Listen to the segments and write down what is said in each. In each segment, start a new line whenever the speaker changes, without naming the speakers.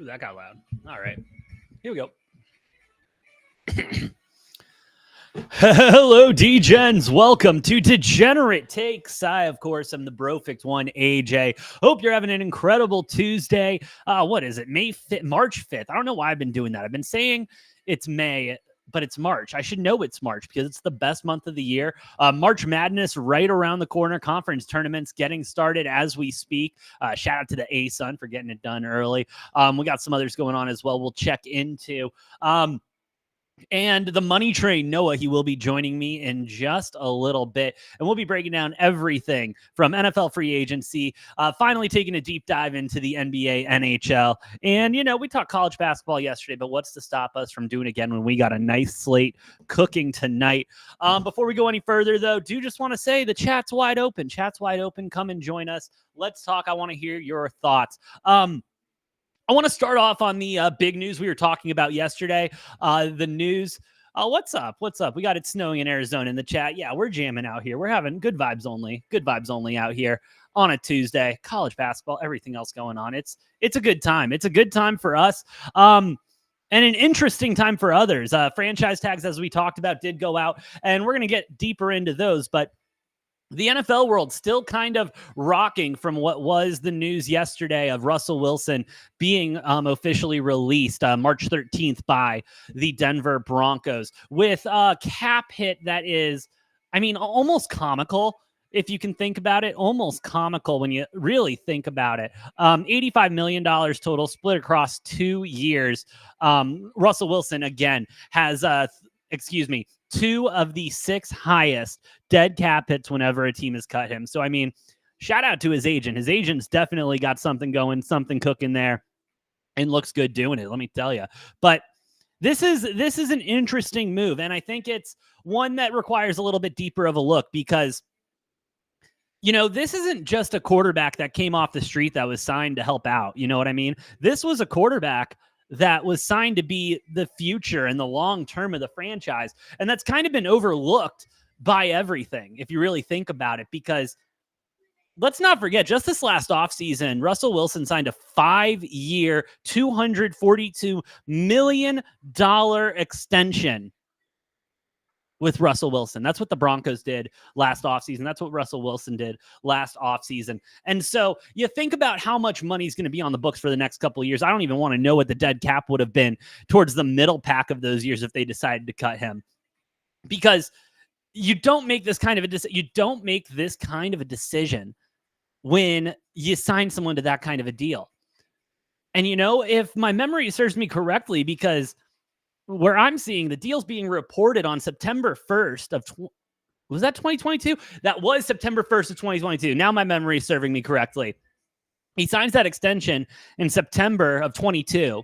That got loud. All right. Here we go. Hello, D-Gens. Welcome to Degenerate Takes. I, of course, am the Brofect1 AJ. Hope you're having an incredible Tuesday. What is it? March 5th. I don't know why I've been doing that. I've been saying it's May, but it's March. I should know it's March because it's the best month of the year. March Madness right around the corner. Conference tournaments getting started as we speak. Shout out to the A-Sun for getting it done early. We got some others going on as well we'll check into. And the Money Train, Noah, he will be joining me in just a little bit. And we'll be breaking down everything from NFL free agency, finally taking a deep dive into the NBA, NHL. And, you know, we talked college basketball yesterday, but what's to stop us from doing it again when we got a nice slate cooking tonight? Before we go any further, though, do just want to say the chat's wide open. Chat's wide open. Come and join us. Let's talk. I want to hear your thoughts. I want to start off on the big news we were talking about yesterday. The news. What's up? What's up? We got it snowing in Arizona in the chat. Yeah, we're jamming out here. We're having good vibes only. Good vibes only out here on a Tuesday. College basketball, everything else going on. It's a good time. It's a good time for us. And an interesting time for others. Franchise tags, as we talked about, did go out, and we're going to get deeper into those. But the NFL world still kind of rocking from what was the news yesterday of Russell Wilson being officially released March 13th by the Denver Broncos with a cap hit that is, I mean, almost comical. If you can think about it, almost comical when you really think about it. $85 million total split across 2 years. Russell Wilson, again, has, two of the 6 highest dead cap hits whenever a team has cut him. So, I mean, shout out to his agent. His agent's definitely got something going, something cooking there, and looks good doing it, let me tell you. But this is an interesting move, and I think it's one that requires a little bit deeper of a look because, you know, this isn't just a quarterback that came off the street that was signed to help out. You know what I mean? This was a quarterback that was signed to be the future and the long term of the franchise. And that's kind of been overlooked by everything, if you really think about it, because let's not forget, just this last offseason, Russell Wilson signed a 5-year, $242 million extension with Russell Wilson. That's what the Broncos did last offseason. That's what Russell Wilson did last offseason. And so you think about how much money is going to be on the books for the next couple of years. I don't even want to know what the dead cap would have been towards the middle pack of those years if they decided to cut him. Because you don't make this kind of a decision when you sign someone to that kind of a deal. And, you know, if my memory serves me correctly, because where I'm seeing the deals being reported on September 1st of, was that 2022? That was September 1st of 2022. Now my memory is serving me correctly. He signs that extension in September of 22.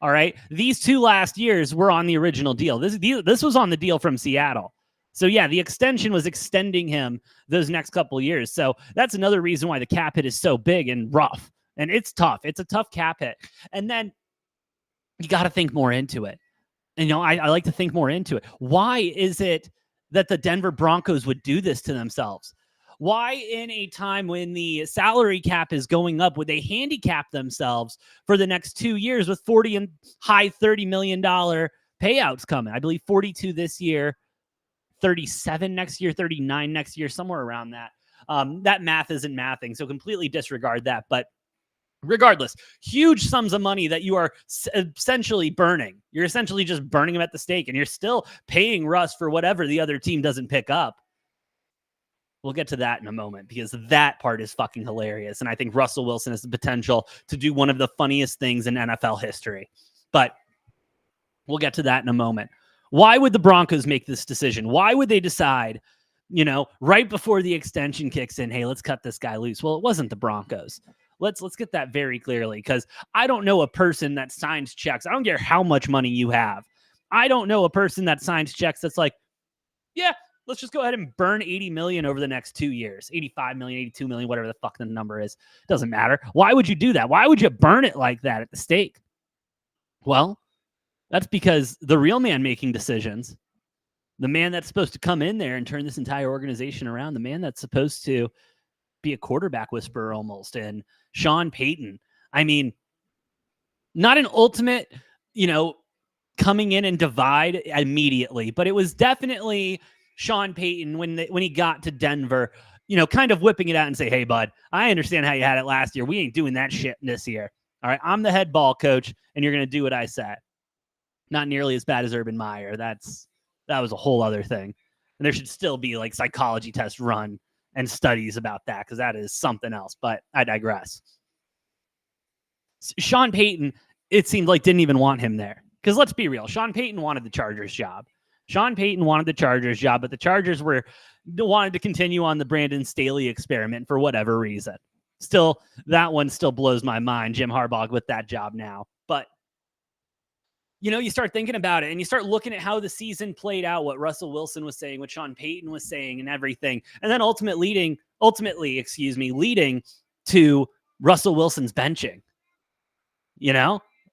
All right. These 2 last years were on the original deal. This was on the deal from Seattle. So yeah, the extension was extending him those next couple of years. So that's another reason why the cap hit is so big and rough. And it's tough. It's a tough cap hit. And then you got to think more into it. And, you know, I like to think more into it. Why is it that the Denver Broncos would do this to themselves? Why, in a time when the salary cap is going up, would they handicap themselves for the next 2 years with 40 and high $30 million payouts coming? I believe 42 this year, 37 next year, 39 next year, somewhere around that. That math isn't mathing, so completely disregard that. But regardless, huge sums of money that you are essentially burning. You're essentially just burning them at the stake, and you're still paying Russ for whatever the other team doesn't pick up. We'll get to that in a moment because that part is fucking hilarious. And I think Russell Wilson has the potential to do one of the funniest things in NFL history. But we'll get to that in a moment. Why would the Broncos make this decision? Why would they decide, you know, right before the extension kicks in, hey, let's cut this guy loose? Well, it wasn't the Broncos. Let's get that very clearly, because I don't know a person that signs checks. I don't care how much money you have. I don't know a person that signs checks that's like, yeah, let's just go ahead and burn 80 million over the next 2 years, 85 million, 82 million, whatever the fuck the number is. Doesn't matter. Why would you do that? Why would you burn it like that at the stake? Well, that's because the real man making decisions, the man that's supposed to come in there and turn this entire organization around, the man that's supposed to be a quarterback whisperer almost, and Sean Payton. I mean, Not an ultimate, coming in and divide immediately, but it was definitely Sean Payton when he got to Denver, kind of whipping it out and say, hey, bud, I understand how you had it last year. We ain't doing that shit this year. All right, I'm the head ball coach, and you're going to do what I say. Not nearly as bad as Urban Meyer. That was a whole other thing. And there should still be like psychology tests run and studies about that because that is something else. But I digress. Sean Payton, it seemed like didn't even want him there. Because let's be real, Sean Payton wanted the Chargers job. But the Chargers wanted to continue on the Brandon Staley experiment for whatever reason. Still, that one still blows my mind, Jim Harbaugh with that job now. But, you start thinking about it and you start looking at how the season played out, what Russell Wilson was saying, what Sean Payton was saying and everything. And then ultimately leading to Russell Wilson's benching.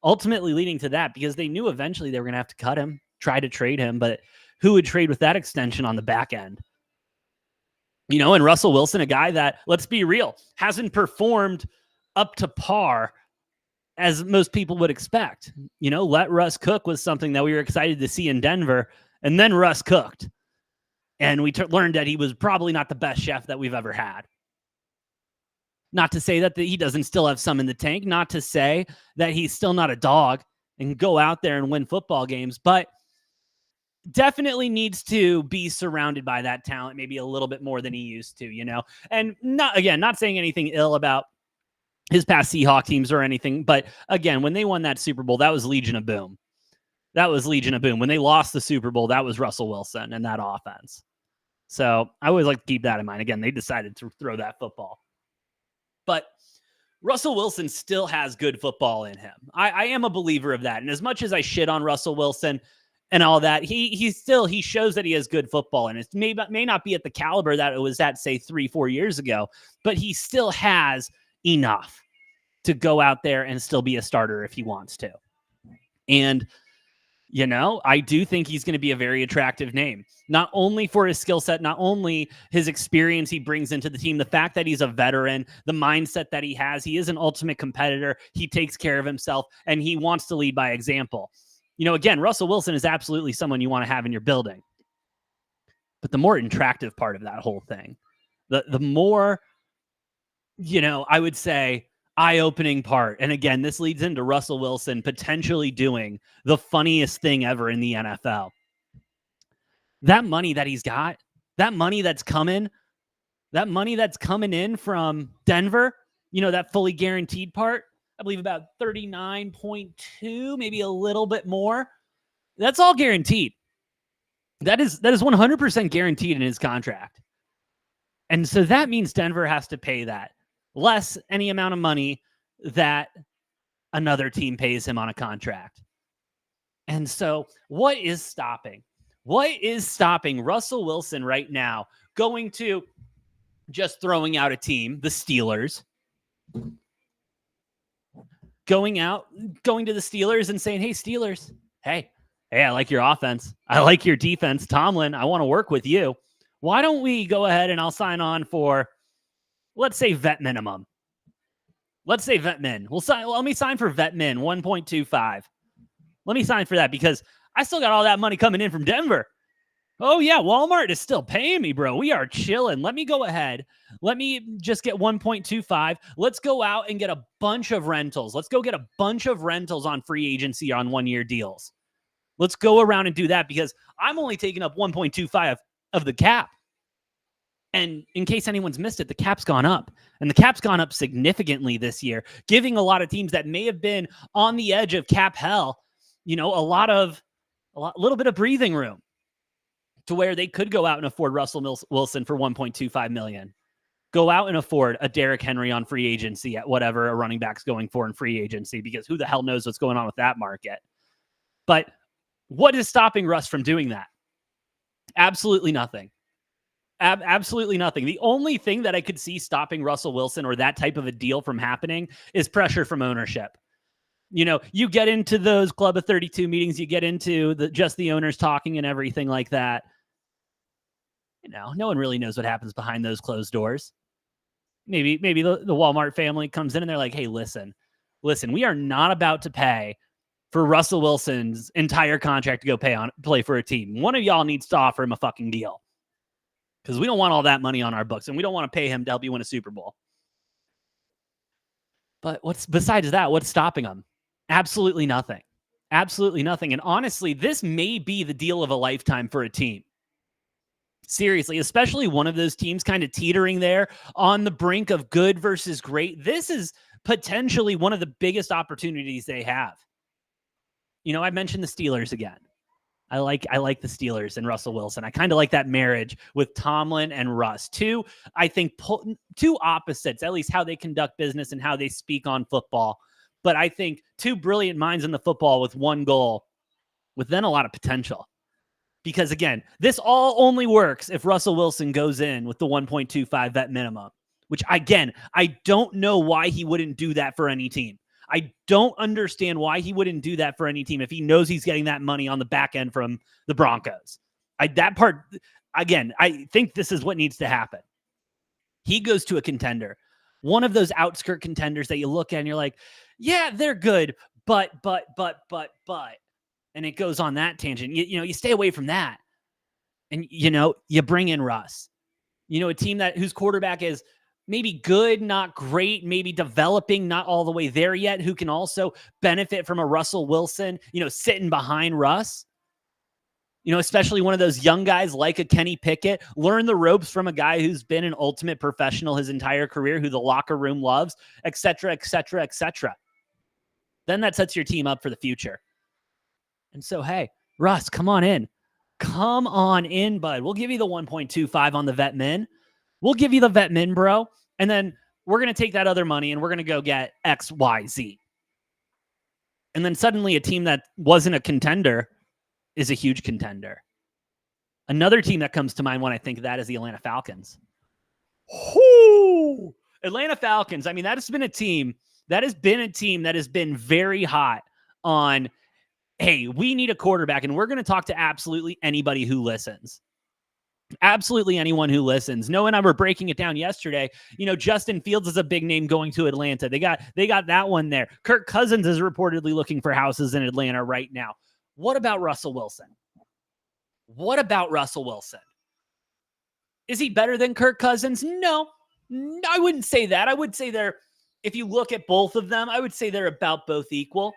Ultimately leading to that because they knew eventually they were going to have to cut him, try to trade him, but who would trade with that extension on the back end? And Russell Wilson, a guy that, let's be real, hasn't performed up to par as most people would expect. Let Russ cook was something that we were excited to see in Denver, and then Russ cooked. And we learned that he was probably not the best chef that we've ever had. Not to say that he doesn't still have some in the tank. Not to say that he's still not a dog and go out there and win football games. But definitely needs to be surrounded by that talent maybe a little bit more than he used to, And not saying anything ill about his past Seahawk teams or anything. But again, when they won that Super Bowl, that was Legion of Boom. When they lost the Super Bowl, that was Russell Wilson and that offense. So I always like to keep that in mind. Again, they decided to throw that football. But Russell Wilson still has good football in him. I am a believer of that. And as much as I shit on Russell Wilson and all that, he shows that he has good football. And it may not be at the caliber that it was at, say, 3-4 years ago, but he still has enough to go out there and still be a starter if he wants to. And, I do think he's going to be a very attractive name, not only for his skill set, not only his experience he brings into the team, the fact that he's a veteran, the mindset that he has. He is an ultimate competitor. He takes care of himself and he wants to lead by example. Again, Russell Wilson is absolutely someone you want to have in your building. But the more attractive part of that whole thing, the more, I would say, eye-opening part. And again, this leads into Russell Wilson potentially doing the funniest thing ever in the NFL. That money that he's got, that money that's coming in from Denver, that fully guaranteed part, I believe about 39.2, maybe a little bit more. That's all guaranteed. That is 100% guaranteed in his contract. And so that means Denver has to pay that, less any amount of money that another team pays him on a contract. And so what is stopping Russell Wilson right now going to just throwing out a team, the Steelers, going to the Steelers and saying, hey, Steelers, hey, I like your offense. I like your defense. Tomlin, I want to work with you. Why don't we go ahead and I'll sign on for, let's say, vet minimum. Let's say vet min. Let me sign for vet min, 1.25. Let me sign for that because I still got all that money coming in from Denver. Oh, yeah, Walmart is still paying me, bro. We are chilling. Let me go ahead. Let me just get 1.25. Let's go out and get a bunch of rentals. Let's go get a bunch of rentals on free agency on one-year deals. Let's go around and do that because I'm only taking up 1.25 of the cap. And in case anyone's missed it, the cap's gone up. And the cap's gone up significantly this year, giving a lot of teams that may have been on the edge of cap hell, a little bit of breathing room to where they could go out and afford Russell Wilson for $1.25 million. Go out and afford a Derrick Henry on free agency at whatever a running back's going for in free agency, because who the hell knows what's going on with that market. But what is stopping Russ from doing that? Absolutely nothing. Absolutely nothing. The only thing that I could see stopping Russell Wilson or that type of a deal from happening is pressure from ownership. You get into those Club of 32 meetings, you get into just the owners talking and everything like that. No one really knows what happens behind those closed doors. Maybe the Walmart family comes in and they're like, hey, listen, listen, we are not about to pay for Russell Wilson's entire contract to go play for a team. One of y'all needs to offer him a fucking deal, because we don't want all that money on our books, and we don't want to pay him to help you win a Super Bowl. But besides that, what's stopping him? Absolutely nothing. Absolutely nothing. And honestly, this may be the deal of a lifetime for a team. Seriously, especially one of those teams kind of teetering there on the brink of good versus great. This is potentially one of the biggest opportunities they have. You know, I mentioned the Steelers again. I like the Steelers and Russell Wilson. I kind of like that marriage with Tomlin and Russ. Two opposites, at least how they conduct business and how they speak on football. But I think two brilliant minds in the football with one goal, with then a lot of potential. Because again, this all only works if Russell Wilson goes in with the 1.25 vet minimum, which again, I don't know why he wouldn't do that for any team. I don't understand why he wouldn't do that for any team if he knows he's getting that money on the back end from the Broncos. That part, again, I think this is what needs to happen. He goes to a contender, one of those outskirt contenders that you look at and you're like, yeah, they're good, but, and it goes on that tangent. You stay away from that. And, you bring in Russ, a team whose quarterback is maybe good, not great, maybe developing, not all the way there yet, who can also benefit from a Russell Wilson, sitting behind Russ, especially one of those young guys like a Kenny Pickett, learn the ropes from a guy who's been an ultimate professional his entire career, who the locker room loves, et cetera, et cetera, et cetera. Then that sets your team up for the future. And so, hey, Russ, come on in. Come on in, bud. We'll give you the 1.25 on the vet min. We'll give you the vet min, bro. And then we're going to take that other money and we're going to go get X, Y, Z. And then suddenly a team that wasn't a contender is a huge contender. Another team that comes to mind when I think of that is the Atlanta Falcons. Whoo! Atlanta Falcons. I mean, that has been a team that has been very hot on, hey, we need a quarterback, and we're going to talk to absolutely anybody who listens. Absolutely anyone who listens. Noah and I were breaking it down yesterday. Justin Fields is a big name going to Atlanta. They got that one there. Kirk Cousins is reportedly looking for houses in Atlanta right now. What about Russell Wilson? Is he better than Kirk Cousins? No, I wouldn't say that. I would say if you look at both of them, I would say they're about both equal.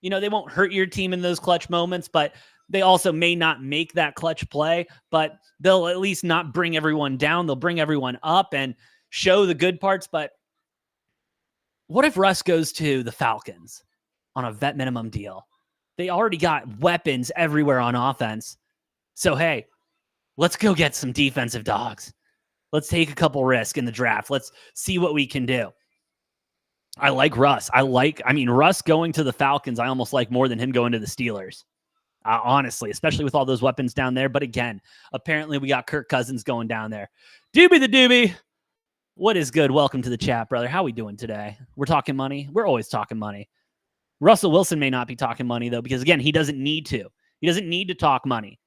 They won't hurt your team in those clutch moments, but they also may not make that clutch play, but they'll at least not bring everyone down. They'll bring everyone up and show the good parts. But what if Russ goes to the Falcons on a vet minimum deal? They already got weapons everywhere on offense. So, hey, let's go get some defensive dogs. Let's take a couple risks in the draft. Let's see what we can do. I like Russ. Russ going to the Falcons, I almost like more than him going to the Steelers. Honestly, especially with all those weapons down there. But again, apparently we got Kirk Cousins going down there. Doobie the Doobie. What is good? Welcome to the chat, brother. How we doing today? We're talking money. We're always talking money. Russell Wilson may not be talking money, though, because, again, he doesn't need to. He doesn't need to talk money.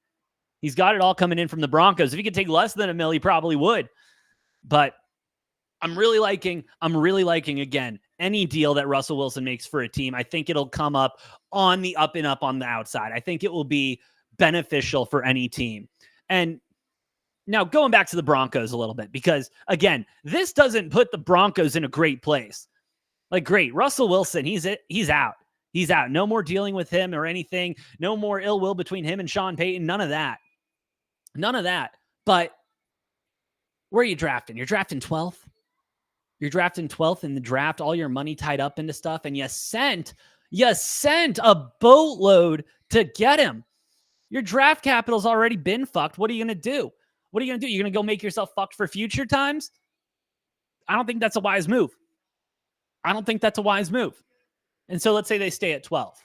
He's got it all coming in from the Broncos. If he could take less than $1 million, he probably would. But I'm really liking, again, any deal that Russell Wilson makes for a team. I think it'll come up on the up and up on the outside. I think it will be beneficial for any team. And now going back to the Broncos a little bit, because, again, this doesn't put the Broncos in a great place. Like, great, Russell Wilson, he's out. He's out. No more dealing with him or anything. No more ill will between him and Sean Payton. None of that. But where are you drafting? You're drafting 12th. You're drafting 12th in the draft, all your money tied up into stuff, and you sent a boatload to get him. Your draft capital's already been fucked. What are you going to do? You're going to go make yourself fucked for future times? I don't think that's a wise move. And so let's say they stay at 12.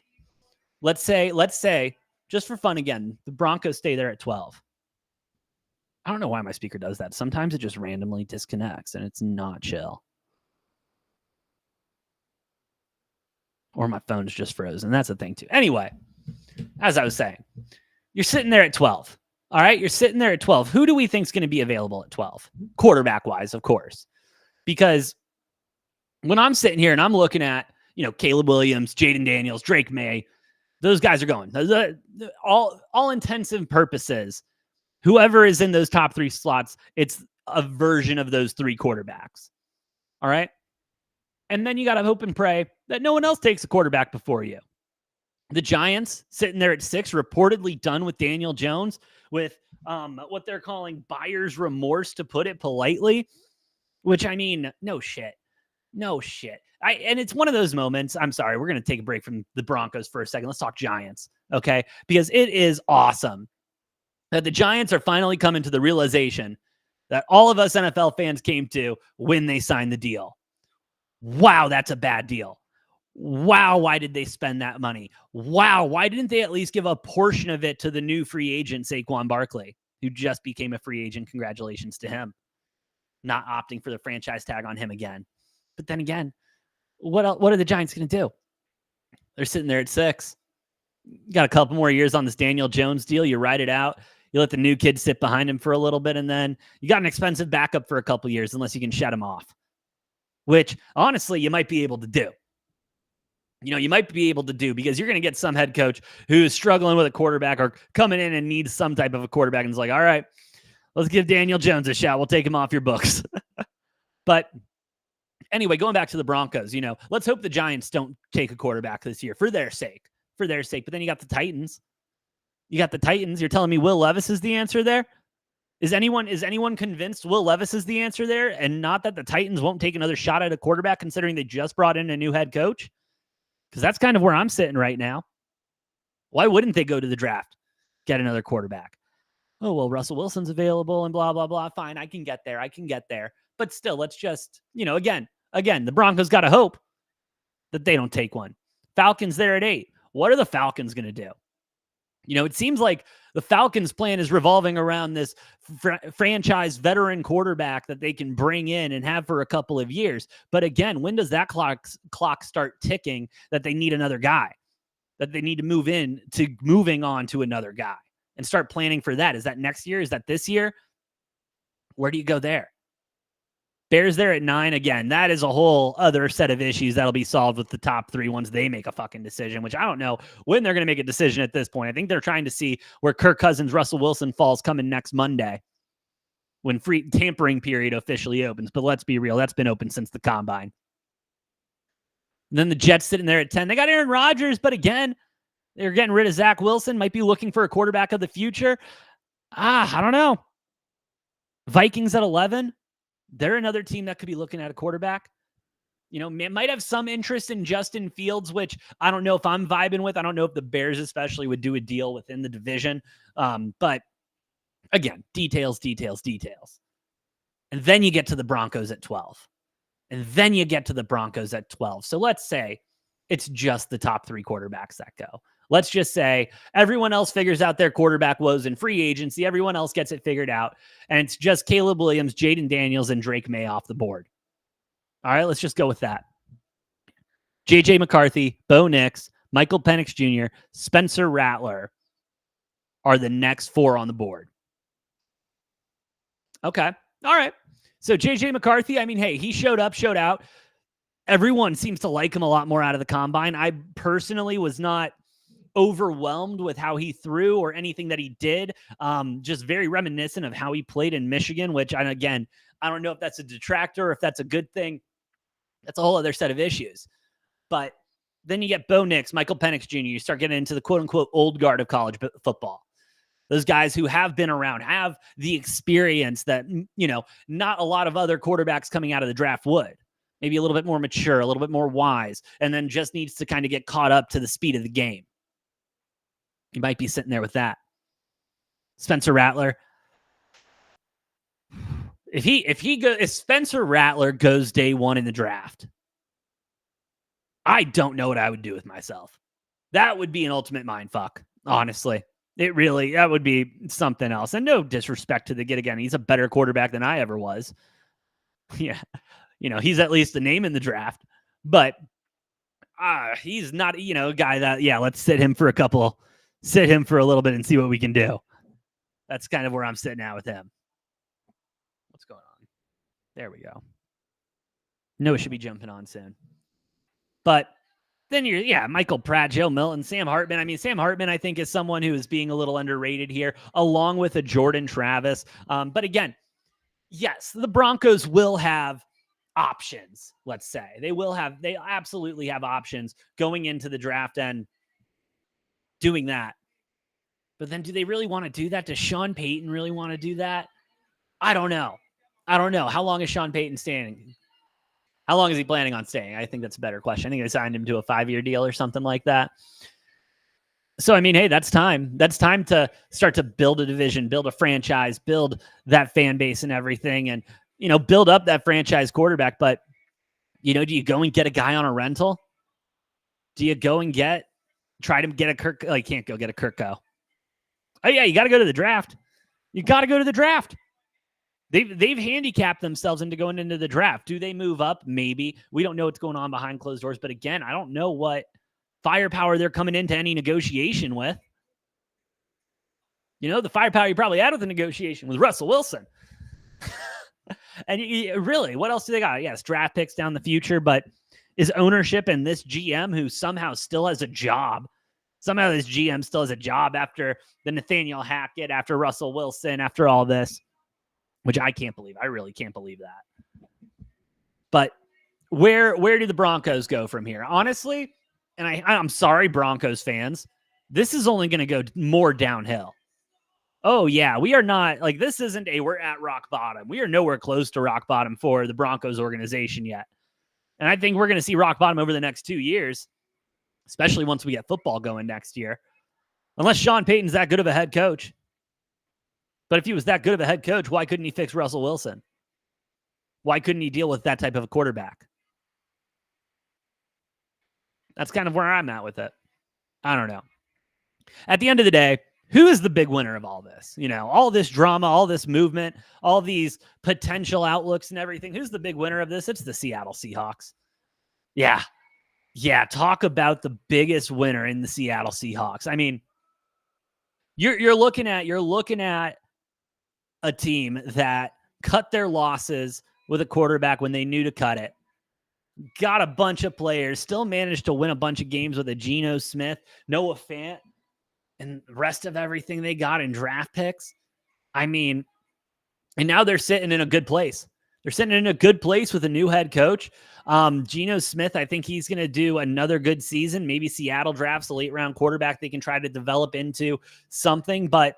Let's say, just for fun again, the Broncos stay there at 12. I don't know why my speaker does that. Sometimes it just randomly disconnects and it's not chill. Or my phone's just frozen. That's the thing too. Anyway, as I was saying, you're sitting there at 12. All right, you're sitting there at 12. Who do we think is going to be available at 12? Quarterback-wise, of course. Because when I'm sitting here and I'm looking at, Caleb Williams, Jaden Daniels, Drake May, those guys are going. All intents and purposes, whoever is in those top 3 slots, it's a version of those 3 quarterbacks. All right. And then you got to hope and pray that no one else takes a quarterback before you. The Giants sitting there at 6, reportedly done with Daniel Jones, with what they're calling buyer's remorse, to put it politely, which, I mean, no shit. And it's one of those moments. I'm sorry, we're going to take a break from the Broncos for a second. Let's talk Giants, okay? Because it is awesome that the Giants are finally coming to the realization that all of us NFL fans came to when they signed the deal. Wow, that's a bad deal. Wow, why did they spend that money? Wow, why didn't they at least give a portion of it to the new free agent, Saquon Barkley, who just became a free agent? Congratulations to him. Not opting for the franchise tag on him again. But then again, what are the Giants going to do? They're sitting there at 6. You got a couple more years on this Daniel Jones deal. You ride it out. You let the new kid sit behind him for a little bit, and then you got an expensive backup for a couple years unless you can shut him off, which honestly you might be able to do. You might be able to do, because you're going to get some head coach who's struggling with a quarterback or coming in and needs some type of a quarterback and is like, all right, let's give Daniel Jones a shot. We'll take him off your books. But anyway, going back to the Broncos, let's hope the Giants don't take a quarterback this year for their sake. But then you got the Titans. You're telling me Will Levis is the answer there? Is anyone convinced Will Levis is the answer there, and not that the Titans won't take another shot at a quarterback considering they just brought in a new head coach? Because that's kind of where I'm sitting right now. Why wouldn't they go to the draft, get another quarterback? Oh, well, Russell Wilson's available and blah, blah, blah. Fine, I can get there. But still, let's just, again, the Broncos got to hope that they don't take one. Falcons there at 8. What are the Falcons going to do? It seems like the Falcons' plan is revolving around this franchise veteran quarterback that they can bring in and have for a couple of years. But again, when does that clock start ticking that they need another guy, that they need to moving on to another guy and start planning for that? Is that next year? Is that this year? Where do you go there? Bears there at 9. Again, that is a whole other set of issues that'll be solved with the top 3 once they make a fucking decision, which I don't know when they're going to make a decision at this point. I think they're trying to see where Kirk Cousins, Russell Wilson falls coming next Monday when free tampering period officially opens. But let's be real, that's been open since the combine. And then the Jets sitting there at 10. They got Aaron Rodgers, but again, they're getting rid of Zach Wilson, might be looking for a quarterback of the future. I don't know. Vikings at 11. They're another team that could be looking at a quarterback. Might have some interest in Justin Fields, which I don't know if I'm vibing with. I don't know if the Bears especially would do a deal within the division. But again, details. And then you get to the Broncos at 12. So let's say it's just the top 3 quarterbacks that go. Let's just say everyone else figures out their quarterback woes in free agency. Everyone else gets it figured out. And it's just Caleb Williams, Jaden Daniels, and Drake May off the board. All right, let's just go with that. J.J. McCarthy, Bo Nix, Michael Penix Jr., Spencer Rattler are the next 4 on the board. Okay. All right. So J.J. McCarthy, I mean, hey, he showed out. Everyone seems to like him a lot more out of the combine. I personally was not overwhelmed with how he threw or anything that he did. Just very reminiscent of how he played in Michigan, which, and again, I don't know if that's a detractor or if that's a good thing. That's a whole other set of issues. But then you get Bo Nix, Michael Penix Jr. You start getting into the quote-unquote old guard of college football. Those guys who have been around, have the experience that, not a lot of other quarterbacks coming out of the draft would. Maybe a little bit more mature, a little bit more wise, and then just needs to kind of get caught up to the speed of the game. You might be sitting there with that. Spencer Rattler. If Spencer Rattler goes day 1 in the draft, I don't know what I would do with myself. That would be an ultimate mindfuck, honestly. That would be something else. And no disrespect to the kid again. He's a better quarterback than I ever was. Yeah. He's at least a name in the draft. But he's not, a guy that, let's sit him for a little bit and see what we can do. That's kind of where I'm sitting at with him. What's going on? There we go. Noah should be jumping on soon. But Then Michael Pratt, Joe Milton, Sam Hartman. I mean, Sam Hartman, I think, is someone who is being a little underrated here, along with a Jordan Travis. But again, yes, the Broncos will have options, let's say. They absolutely have options going into the draft and doing that. But then do they really want to do that? Does Sean Payton really want to do that? I don't know. How long is Sean Payton staying? How long is he planning on staying? I think that's a better question. I think they signed him to a 5-year deal or something like that. So, I mean, hey, that's time. That's time to start to build a division, build a franchise, build that fan base and everything, and, build up that franchise quarterback. But, do you go and get a guy on a rental? Do you go and try to get a Kirk? You can't go get a Kirko. Oh, yeah, you got to go to the draft. They've handicapped themselves into going into the draft. Do they move up? Maybe. We don't know what's going on behind closed doors. But again, I don't know what firepower they're coming into any negotiation with. The firepower you probably had with the negotiation was Russell Wilson. And really, what else do they got? Yes, draft picks down the future, but is ownership and this GM who somehow still has a job. Somehow this GM still has a job after the Nathaniel Hackett, after Russell Wilson, after all this, which I can't believe. I really can't believe that. But where do the Broncos go from here? Honestly, and I'm sorry, Broncos fans, this is only going to go more downhill. Oh, yeah, we are not, this isn't we're at rock bottom. We are nowhere close to rock bottom for the Broncos organization yet. And I think we're going to see rock bottom over the next 2 years, especially once we get football going next year. Unless Sean Payton's that good of a head coach. But if he was that good of a head coach, why couldn't he fix Russell Wilson? Why couldn't he deal with that type of a quarterback? That's kind of where I'm at with it. I don't know. At the end of the day, who is the big winner of all this? All this drama, all this movement, all these potential outlooks and everything. Who's the big winner of this? It's the Seattle Seahawks. Yeah. Talk about the biggest winner in the Seattle Seahawks. I mean, you're looking at a team that cut their losses with a quarterback when they knew to cut it. Got a bunch of players, still managed to win a bunch of games with a Geno Smith, Noah Fant, and the rest of everything they got in draft picks. I mean, and now they're sitting in a good place. They're sitting in a good place with a new head coach. Geno Smith, I think he's going to do another good season. Maybe Seattle drafts a late-round quarterback they can try to develop into something. But,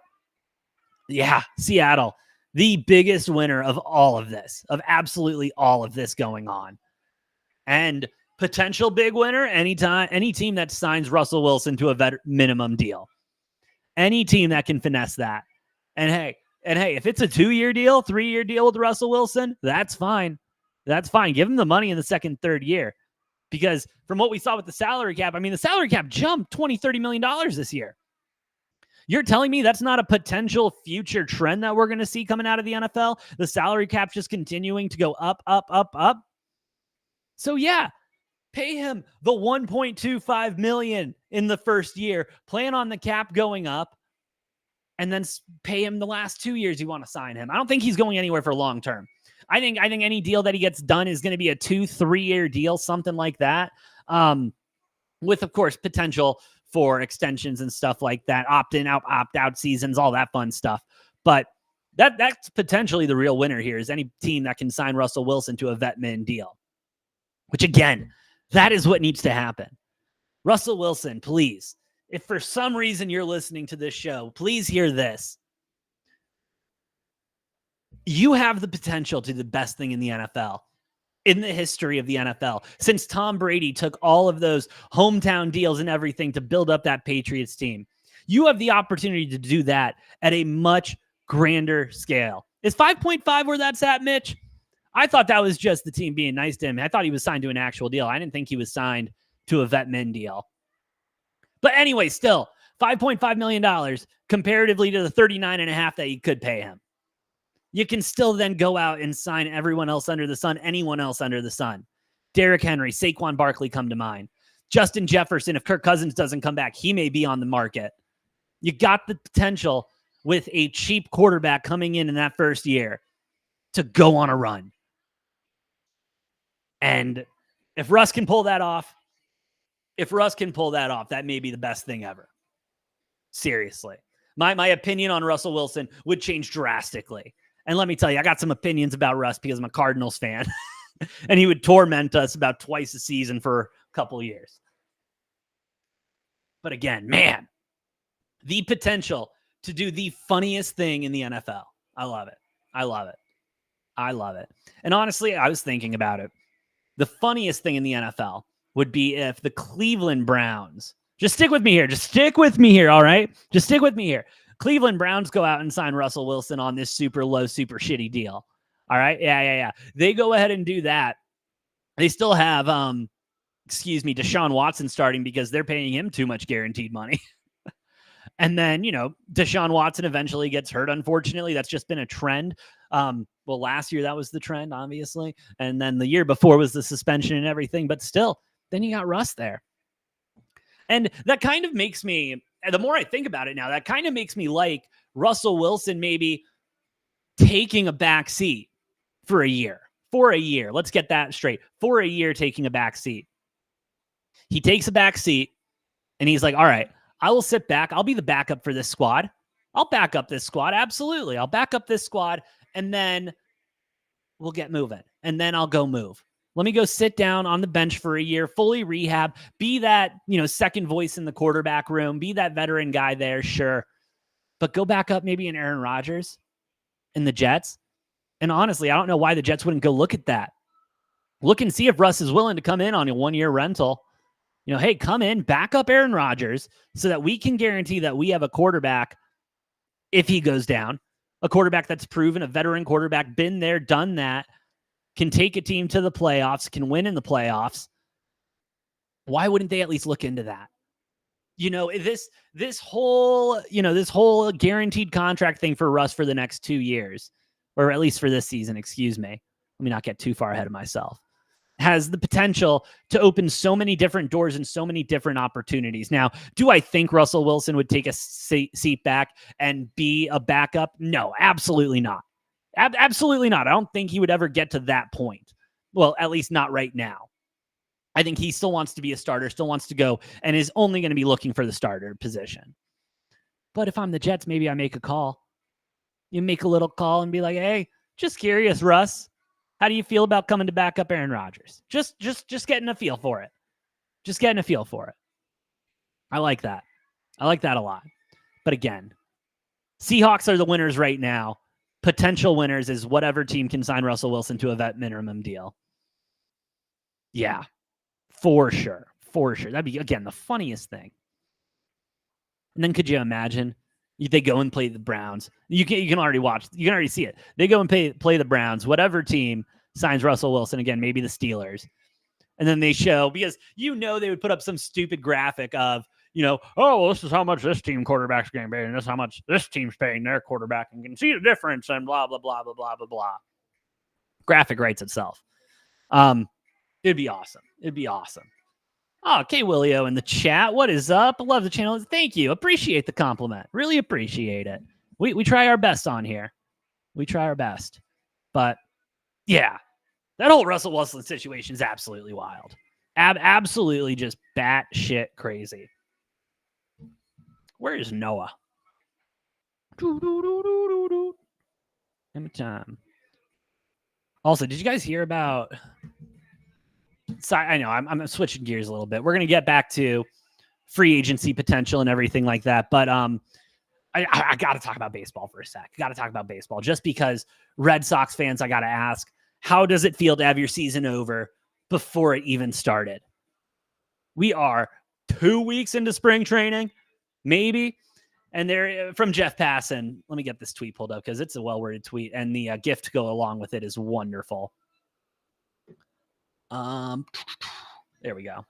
yeah, Seattle, the biggest winner of all of this, of absolutely all of this going on. And potential big winner, any team that signs Russell Wilson to a minimum deal. Any team that can finesse that. And hey, if it's a 2-year deal, 3-year deal with Russell Wilson, that's fine. That's fine. Give him the money in the second, third year. Because from what we saw with the salary cap, I mean, the salary cap jumped $20, $30 million this year. You're telling me that's not a potential future trend that we're going to see coming out of the NFL? The salary cap just continuing to go up, up, up, up. So yeah, pay him the $1.25 million in the first year. Plan on the cap going up. And then pay him the last 2 years you want to sign him. I don't think he's going anywhere for long term. I think any deal that he gets done is going to be a 2-3 year deal, something like that. With, of course, potential for extensions and stuff like that, opt-in, opt-out seasons, all that fun stuff. But that's potentially the real winner here, is any team that can sign Russell Wilson to a vet min deal. Which, again, that is what needs to happen. Russell Wilson, please. If for some reason you're listening to this show, please hear this. You have the potential to do the best thing in the NFL, in the history of the NFL, since Tom Brady took all of those hometown deals and everything to build up that Patriots team. You have the opportunity to do that at a much grander scale. Is 5.5 where that's at, Mitch? I thought that was just the team being nice to him. I thought he was signed to an actual deal. I didn't think he was signed to a vet min deal. But anyway, still, $5.5 million comparatively to the $39.5 that you could pay him. You can still then go out and sign everyone else under the sun, anyone else under the sun. Derrick Henry, Saquon Barkley come to mind. Justin Jefferson, if Kirk Cousins doesn't come back, he may be on the market. You got the potential with a cheap quarterback coming in that first year to go on a run. And if Russ can pull that off, If Russ can pull that off, that may be the best thing ever. Seriously. My opinion on Russell Wilson would change drastically. And let me tell you, I got some opinions about Russ because I'm a Cardinals fan. And he would torment us about twice a season for a couple of years. But again, man, the potential to do the funniest thing in the NFL. I love it. I love it. I love it. And honestly, I was thinking about it. The funniest thing in the NFL would be if the Cleveland Browns, just stick with me here. Just stick with me here. All right. Just stick with me here. Cleveland Browns go out and sign Russell Wilson on this super low, super shitty deal. All right. Yeah. They go ahead and do that. They still have, Deshaun Watson starting because they're paying him too much guaranteed money. And then, Deshaun Watson eventually gets hurt. Unfortunately, that's just been a trend. Well, last year that was the trend, obviously. And then the year before was the suspension and everything. But still, then you got Russ there. And that kind of makes me, the more I think about it now, that kind of makes me like Russell Wilson maybe taking a back seat for a year. For a year. Let's get that straight. For a year, taking a back seat. He takes a back seat and he's like, all right, I will sit back. I'll be the backup for this squad. I'll back up this squad. Absolutely. I'll back up this squad and then we'll get moving. And then I'll go move. Let me go sit down on the bench for a year, fully rehab, be that, second voice in the quarterback room, be that veteran guy there. Sure. But go back up maybe in Aaron Rodgers and the Jets. And honestly, I don't know why the Jets wouldn't go look at that. Look and see if Russ is willing to come in on a 1-year rental. Hey, come in, back up Aaron Rodgers so that we can guarantee that we have a quarterback, if he goes down, a quarterback that's proven, a veteran quarterback, been there, done that, can take a team to the playoffs, can win in the playoffs. Why wouldn't they at least look into that? This whole guaranteed contract thing for Russ for the next 2 years, or at least for this season, excuse me. Let me not get too far ahead of myself. Has the potential to open so many different doors and so many different opportunities. Now, do I think Russell Wilson would take a seat back and be a backup? No, absolutely not. Absolutely not. I don't think he would ever get to that point. Well, at least not right now. I think he still wants to be a starter, still wants to go, and is only going to be looking for the starter position. But if I'm the Jets, maybe I make a call. You make a little call and be like, hey, just curious, Russ. How do you feel about coming to back up Aaron Rodgers? Just getting a feel for it. Just getting a feel for it. I like that. I like that a lot. But again, Seahawks are the winners right now. Potential winners is whatever team can sign Russell Wilson to a vet minimum deal. Yeah, for sure. For sure. That'd be, again, the funniest thing. And then could you imagine? They go and play the Browns. You can already watch. You can already see it. They go and play the Browns. Whatever team signs Russell Wilson, again, maybe the Steelers. And then they show, because they would put up some stupid graphic of, oh, well, this is how much this team quarterback's getting paid, and this is how much this team's paying their quarterback, and you can see the difference, and blah, blah, blah, blah, blah, blah, blah. Graphic writes itself. It'd be awesome. It'd be awesome. Oh, K Willio in the chat. What is up? Love the channel. Thank you. Appreciate the compliment. Really appreciate it. We try our best on here. We try our best. But yeah, that whole Russell Wilson situation is absolutely wild. Absolutely just batshit crazy. Where is Noah? Every time. Also, did you guys hear about... Sorry, I know I'm switching gears a little bit. We're going to get back to free agency potential and everything like that. But I got to talk about baseball for a sec. Got to talk about baseball just because Red Sox fans, I got to ask, how does it feel to have your season over before it even started? We are 2 weeks into spring training, maybe. And they're from Jeff Passan. Let me get this tweet pulled up because it's a well-worded tweet. And the gift to go along with it is wonderful. There we go.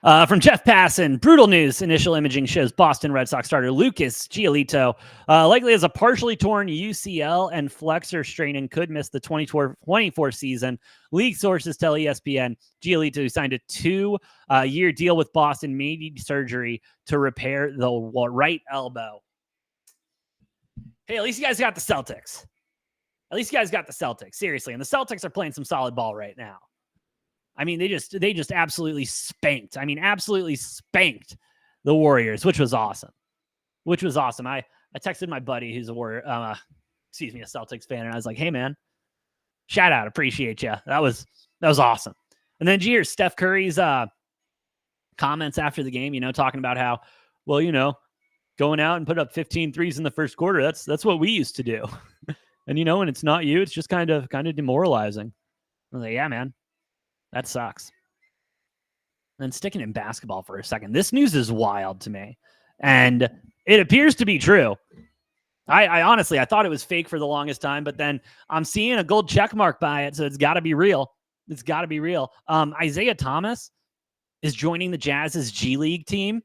From Jeff Passan, brutal news. Initial imaging shows Boston Red Sox starter Lucas Giolito likely has a partially torn UCL and flexor strain and could miss the 2024 season. League sources tell ESPN Giolito signed a 2-year deal with Boston, may need surgery to repair the right elbow. Hey, at least you guys got the Celtics. Seriously, and the Celtics are playing some solid ball right now. I mean, they just absolutely spanked. I mean, absolutely spanked the Warriors, which was awesome. I texted my buddy who's a Celtics fan, and I was like, "Hey, man, shout out, appreciate you. That was awesome." And then did you hear Steph Curry's comments after the game? Talking about how, well, going out and put up 15 threes in the first quarter. That's what we used to do. And when it's not you, it's just kind of demoralizing. I was like, yeah, man, that sucks. And sticking in basketball for a second, this news is wild to me, and it appears to be true. I honestly, I thought it was fake for the longest time, but then I'm seeing a gold check mark by it, so it's got to be real. It's got to be real. Isaiah Thomas is joining the Jazz's G League team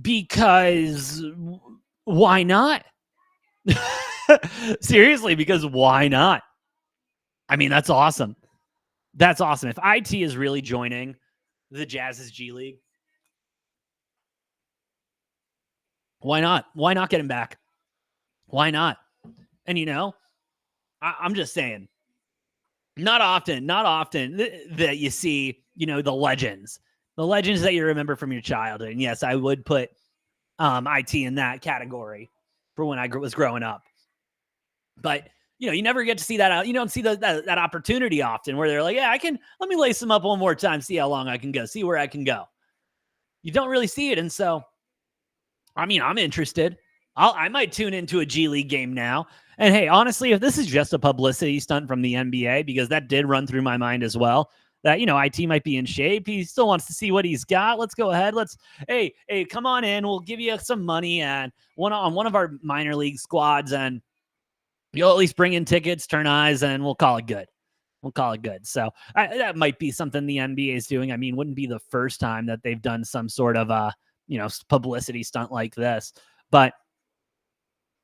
because why not? Seriously, because why not? I mean, that's awesome. That's awesome. If IT is really joining the Jazz's G League, why not? Why not get him back? Why not? And I'm just saying, not often that you see, the legends that you remember from your childhood. And yes, I would put IT in that category for when I was growing up. But you never get to see that. You don't see that opportunity often where they're like, yeah, let me lace them up one more time, see how long I can go, see where I can go. You don't really see it. And so, I mean, I'm interested. I might tune into a G League game now. And hey, honestly, if this is just a publicity stunt from the NBA, because that did run through my mind as well, that, IT might be in shape. He still wants to see what he's got. Let's go ahead. Hey, come on in. We'll give you some money and on one of our minor league squads, and you'll at least bring in tickets, turn eyes, and we'll call it good. So that might be something the NBA is doing. I mean, wouldn't be the first time that they've done some sort of publicity stunt like this. But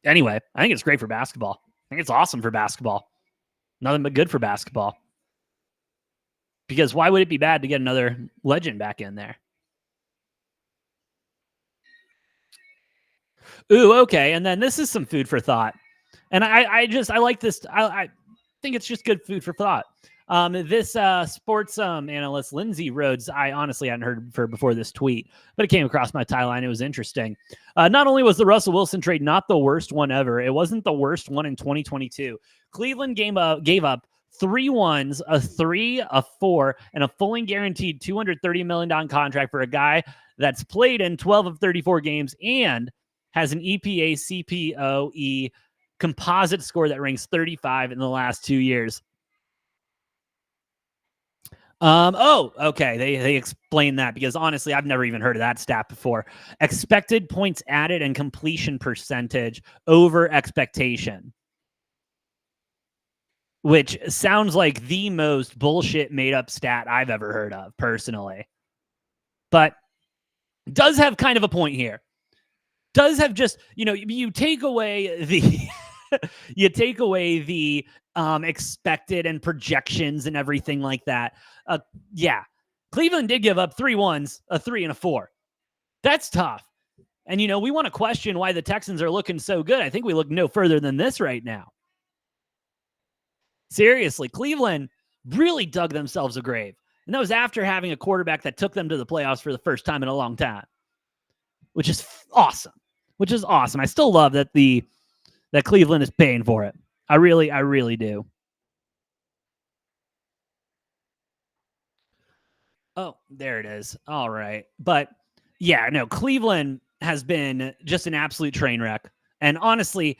anyway, I think it's great for basketball. I think it's awesome for basketball. Nothing but good for basketball. Because why would it be bad to get another legend back in there? Ooh, okay. And then this is some food for thought. And I like this. I think it's just good food for thought. This sports analyst, Lindsay Rhodes, I honestly hadn't heard of her before this tweet, but it came across my timeline. It was interesting. Not only was the Russell Wilson trade not the worst one ever, it wasn't the worst one in 2022. Cleveland gave up 3 ones, a 3, a 4, and a fully guaranteed $230 million contract for a guy that's played in 12 of 34 games and has an EPA CPOE composite score that ranks 35 in the last 2 years. Okay. They explained that because honestly, I've never even heard of that stat before. Expected points added and completion percentage over expectation, which sounds like the most bullshit made up stat I've ever heard of personally, but does have kind of a point here. Does have just, you take away the expected and projections and everything like that. Yeah, Cleveland did give up 3 ones, a 3, and a 4. That's tough. And, we want to question why the Texans are looking so good. I think we look no further than this right now. Seriously, Cleveland really dug themselves a grave. And that was after having a quarterback that took them to the playoffs for the first time in a long time, which is awesome. I still love that that Cleveland is paying for it. I really do. Oh, there it is. All right. But yeah, no, Cleveland has been just an absolute train wreck. And honestly,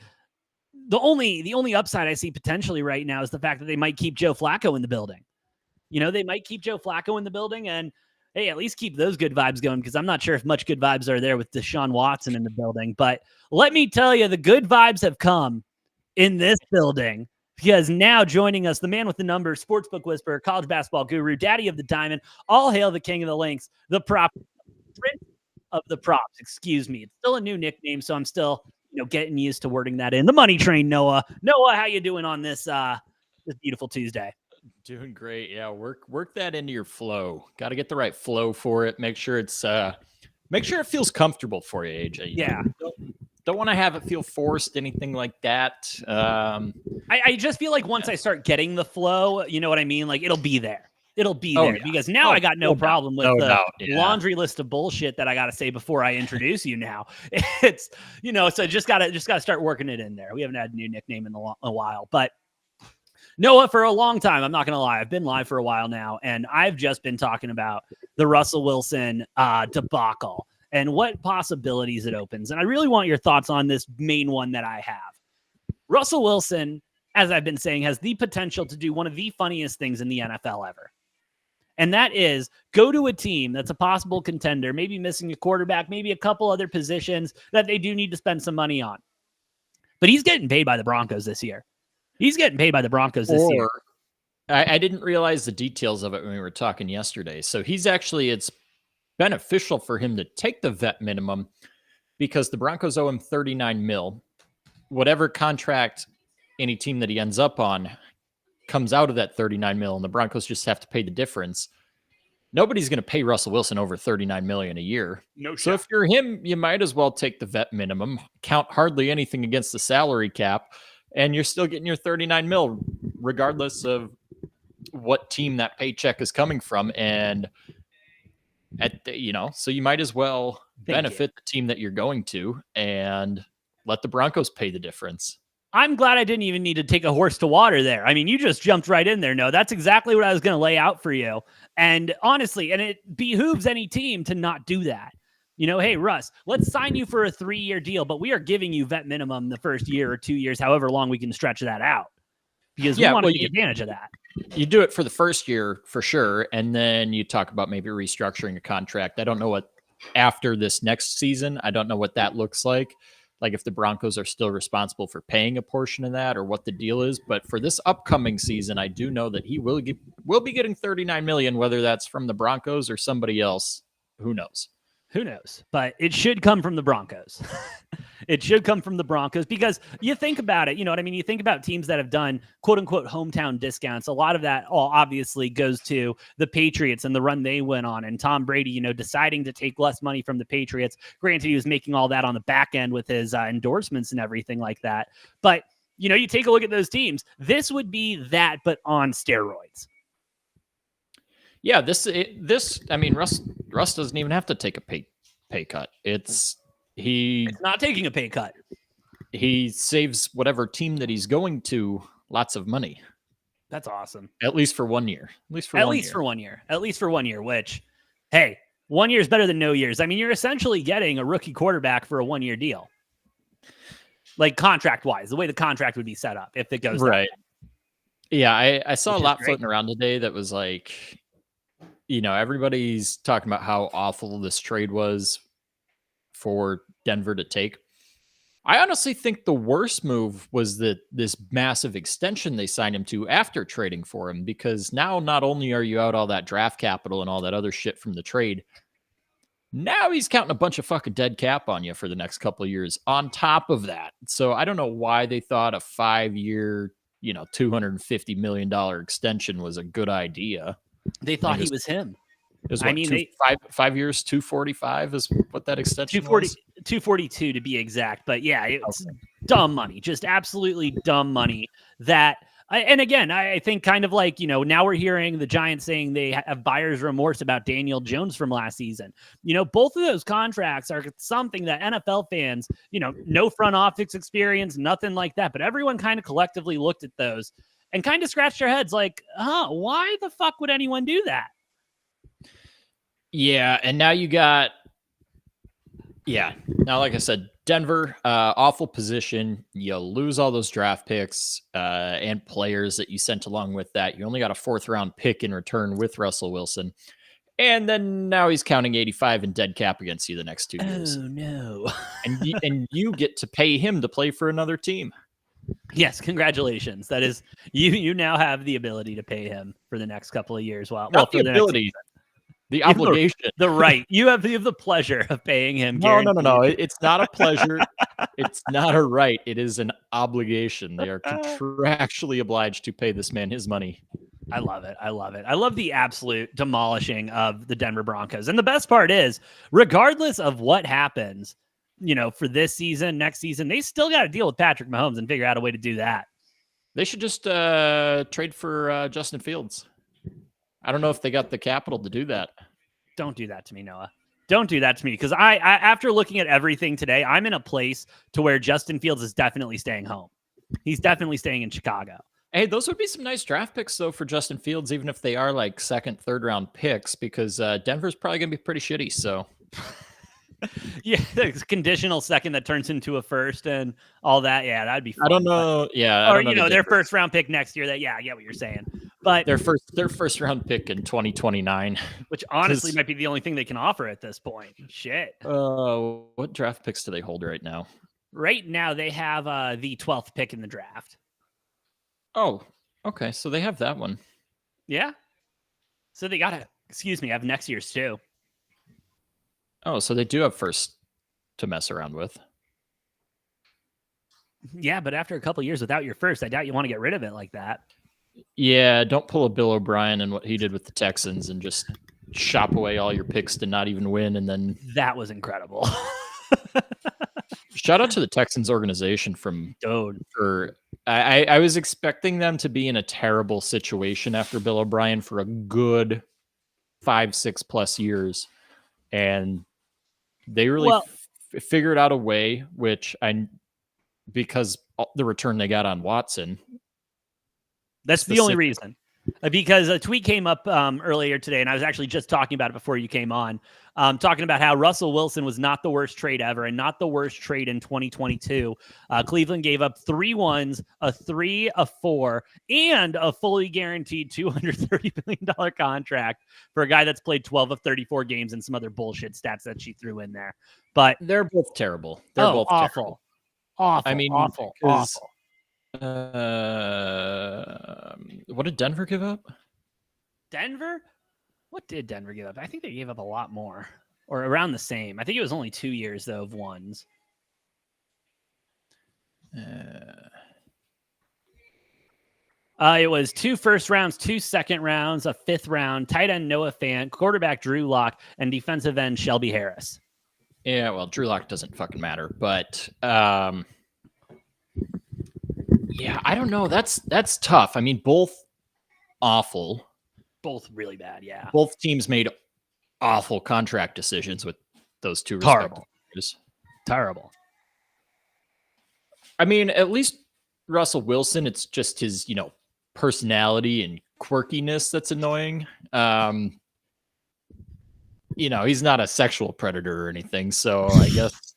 the only upside I see potentially right now is the fact that they might keep Joe Flacco in the building. They might keep Joe Flacco in the building, and hey, at least keep those good vibes going, because I'm not sure if much good vibes are there with Deshaun Watson in the building. But let me tell you, the good vibes have come in this building, because now joining us, the man with the numbers, sportsbook whisperer, college basketball guru, daddy of the diamond, all hail the king of the links, the prop, prince of the props. Excuse me. It's still a new nickname, so I'm still getting used to wording that in. The Money Train, Noah. Noah, how you doing on this beautiful Tuesday?
Doing great. Yeah, work that into your flow. Got to get the right flow for it. Make sure it feels comfortable for you, AJ.
Yeah.
Don't want to have it feel forced, anything like that.
I just feel like once I start getting the flow, you know what I mean? Like it'll be there. It'll be
Oh,
there
yeah.
because now I got no problem with the
doubt, yeah.
laundry list of bullshit that I got to say before I introduce you now. It's, so just got to start working it in there. We haven't had a new nickname in a while, but Noah, for a long time, I'm not going to lie, I've been live for a while now, and I've just been talking about the Russell Wilson debacle and what possibilities it opens. And I really want your thoughts on this main one that I have. Russell Wilson, as I've been saying, has the potential to do one of the funniest things in the NFL ever. And that is go to a team that's a possible contender, maybe missing a quarterback, maybe a couple other positions that they do need to spend some money on. But he's getting paid by the Broncos this year. He's getting paid by the Broncos this year.
I didn't realize the details of it when we were talking yesterday. So it's beneficial for him to take the vet minimum because the Broncos owe him $39 million. Whatever contract any team that he ends up on comes out of that $39 million, and the Broncos just have to pay the difference. Nobody's going to pay Russell Wilson over $39 million a year.
No shot.
So if you're him, you might as well take the vet minimum, count hardly anything against the salary cap, and you're still getting your $39 million, regardless of what team that paycheck is coming from. And so you might as well benefit the team that you're going to and let the Broncos pay the difference.
I'm glad I didn't even need to take a horse to water there. I mean, you just jumped right in there. No, that's exactly what I was going to lay out for you. And honestly, and it behooves any team to not do that. Hey, Russ, let's sign you for a 3-year deal, but we are giving you vet minimum the first year or 2 years, however long we can stretch that out. Because we want to take advantage of that.
You do it for the first year for sure. And then you talk about maybe restructuring a contract. I don't know what after this next season, I don't know what that looks like. Like if the Broncos are still responsible for paying a portion of that or what the deal is. But for this upcoming season, I do know that he will be getting $39 million, whether that's from the Broncos or somebody else. Who knows?
Who knows? But it should come from the Broncos. It should come from the Broncos because you think about it. You know what I mean? You think about teams that have done quote unquote hometown discounts. A lot of that obviously goes to the Patriots and the run they went on, and Tom Brady, deciding to take less money from the Patriots. Granted, he was making all that on the back end with his endorsements and everything like that. But, you take a look at those teams. This would be that, but on steroids.
Yeah, Russ doesn't even have to take a pay cut. It's
not taking a pay cut.
He saves whatever team that he's going to lots of money.
That's awesome.
At least for 1 year. At least for 1 year, which, hey, 1 year is better than no years. I mean, you're essentially getting a rookie quarterback for a 1-year deal. Like contract-wise, the way the contract would be set up if it goes right. Yeah, I saw a lot floating around today that was like, everybody's talking about how awful this trade was for Denver to take. I honestly think the worst move was this massive extension they signed him to after trading for him, because now not only are you out all that draft capital and all that other shit from the trade, now he's counting a bunch of fucking dead cap on you for the next couple of years on top of that. So I don't know why they thought a 5-year, $250 million extension was a good idea.
They thought he was him.
It was 5 years, 245 is what that extension
242 to be exact. But yeah, it's dumb money, just absolutely dumb money. And again, I think kind of like, now we're hearing the Giants saying they have buyer's remorse about Daniel Jones from last season. Both of those contracts are something that NFL fans, no front office experience, nothing like that. But everyone kind of collectively looked at those and kind of scratched their heads like, why the fuck would anyone do that?
Yeah, and now you got, now like I said, Denver, awful position. You lose all those draft picks and players that you sent along with that. You only got a 4th-round pick in return with Russell Wilson. And then now he's counting 85 in dead cap against you the next 2 years.
Oh, no.
and you get to pay him to play for another team.
Yes, congratulations. That is, you now have the ability to pay him for the next couple of years. Well,
not the ability. The obligation.
The right. You have the pleasure of paying him.
No. It's not a pleasure. It's not a right. It is an obligation. They are contractually obliged to pay this man his money.
I love it. I love the absolute demolishing of the Denver Broncos. And the best part is, regardless of what happens, for this season, next season, they still got to deal with Patrick Mahomes and figure out a way to do that.
They should just trade for Justin Fields. I don't know if they got the capital to do that.
Don't do that to me, Noah. Don't do that to me, because I after looking at everything today, I'm in a place to where Justin Fields is definitely staying home. He's definitely staying in Chicago.
Hey, those would be some nice draft picks, though, for Justin Fields, even if they are like second, third round picks, because Denver's probably going to be pretty shitty. So,
yeah, the conditional second that turns into a first and all that. Yeah, that'd be fun.
I don't know. Yeah.
Or, their first round pick next year. That, yeah, I get what you're saying. But
their first round pick in 2029,
which honestly might be the only thing they can offer at this point. Shit.
What draft picks do they hold right now?
Right now, they have the 12th pick in the draft.
Oh, okay. So they have that one.
Yeah. So they got to, have next year's too.
Oh, so they do have first to mess around with.
Yeah, but after a couple of years without your first, I doubt you want to get rid of it like that.
Yeah, don't pull a Bill O'Brien and what he did with the Texans and just shop away all your picks to not even win. And then
that was incredible.
Shout out to the Texans organization I was expecting them to be in a terrible situation after Bill O'Brien for a good 5-6+ years. And they really figured out a way, because the return they got on Watson.
That's the only reason. Because a tweet came up earlier today, and I was actually just talking about it before you came on, talking about how Russell Wilson was not the worst trade ever and not the worst trade in 2022. Cleveland gave up 3 1s, a 3, a 4, and a fully guaranteed $230 million contract for a guy that's played 12 of 34 games and some other bullshit stats that she threw in there. But
they're both terrible. They're both
awful.
Terrible.
Awful.
I mean,
awful.
What did Denver give up?
Denver? What did Denver give up? I think they gave up a lot more, or around the same. I think it was only 2 years though of ones. It was 2 first rounds, 2 second rounds, a 5th round, tight end Noah Fant, quarterback Drew Lock, and defensive end Shelby Harris.
Yeah, well, Drew Lock doesn't fucking matter, but yeah, I don't know. That's tough. I mean, both awful.
Both really bad, yeah.
Both teams made awful contract decisions with those two
respective
players.
Terrible.
I mean, at least Russell Wilson, it's just his, personality and quirkiness that's annoying. He's not a sexual predator or anything, so I guess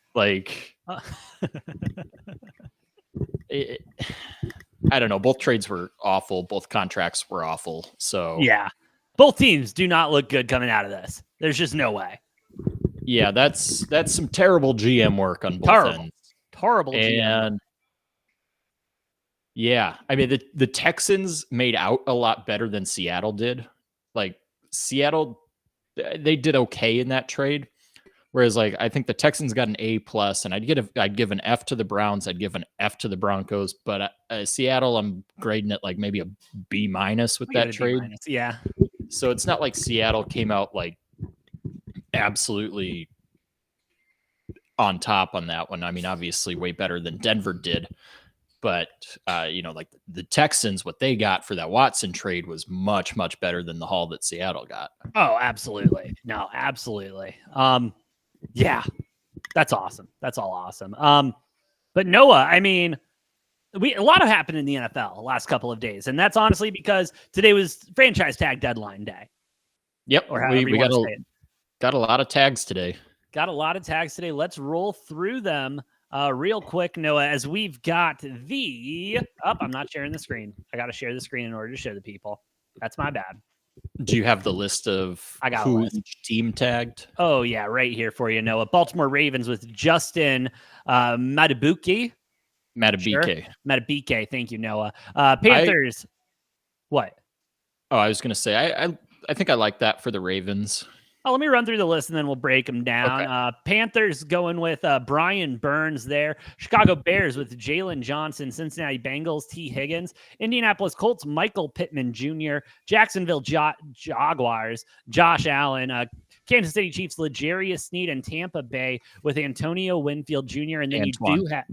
I don't know. Both trades were awful. Both contracts were awful. So
yeah, both teams do not look good coming out of this. There's just no way.
Yeah, that's some terrible GM work on both ends.
Terrible
GM. And yeah, I mean the Texans made out a lot better than Seattle did. Like Seattle, they did okay in that trade. Whereas, I think the Texans got an A+, and I'd give an F to the Browns, I'd give an F to the Broncos, but Seattle, I'm grading it maybe a B- with that trade.
Yeah.
So it's not like Seattle came out absolutely on top on that one. I mean, obviously way better than Denver did, but the Texans, what they got for that Watson trade was much, much better than the haul that Seattle got.
Oh, absolutely. No, absolutely. Yeah, that's awesome. That's all awesome. But Noah, I mean, a lot have happened in the NFL the last couple of days, and that's honestly because today was franchise tag deadline day.
Yep,
or we
got a lot of tags today.
Got a lot of tags today. Let's roll through them real quick, Noah, as we've got I'm not sharing the screen. I got to share the screen in order to show the people. That's my bad.
Do you have the list of who each team tagged?
Oh, yeah, right here for you, Noah. Baltimore Ravens with Justin Madubuike. Madubuike. Thank you, Noah. Panthers. What?
Oh, I was going to say, I think I like that for the Ravens.
Oh, let me run through the list and then we'll break them down.
Okay.
Panthers going with Brian Burns there. Chicago Bears with Jalen Johnson. Cincinnati Bengals, T. Higgins. Indianapolis Colts, Michael Pittman Jr. Jacksonville Jaguars, Josh Allen. Kansas City Chiefs, L'Jarius Sneed. And Tampa Bay with Antonio Winfield Jr. And then you do have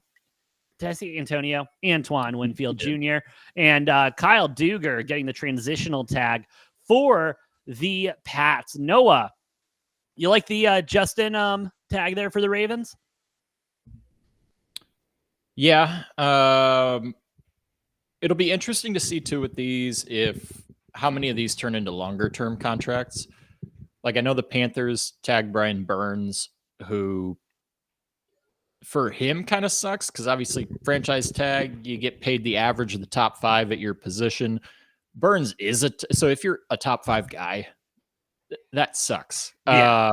Did I see Antonio? Antoine Winfield Jr. And Kyle Duger getting the transitional tag for the Pats. Noah, you like the Justin tag there for the Ravens?
Yeah. It'll be interesting to see too with these how many of these turn into longer term contracts. Like I know the Panthers tagged Brian Burns, who for him kind of sucks because obviously franchise tag, you get paid the average of the top 5 at your position. Burns is so if you're a top 5 guy, that sucks.
Yeah.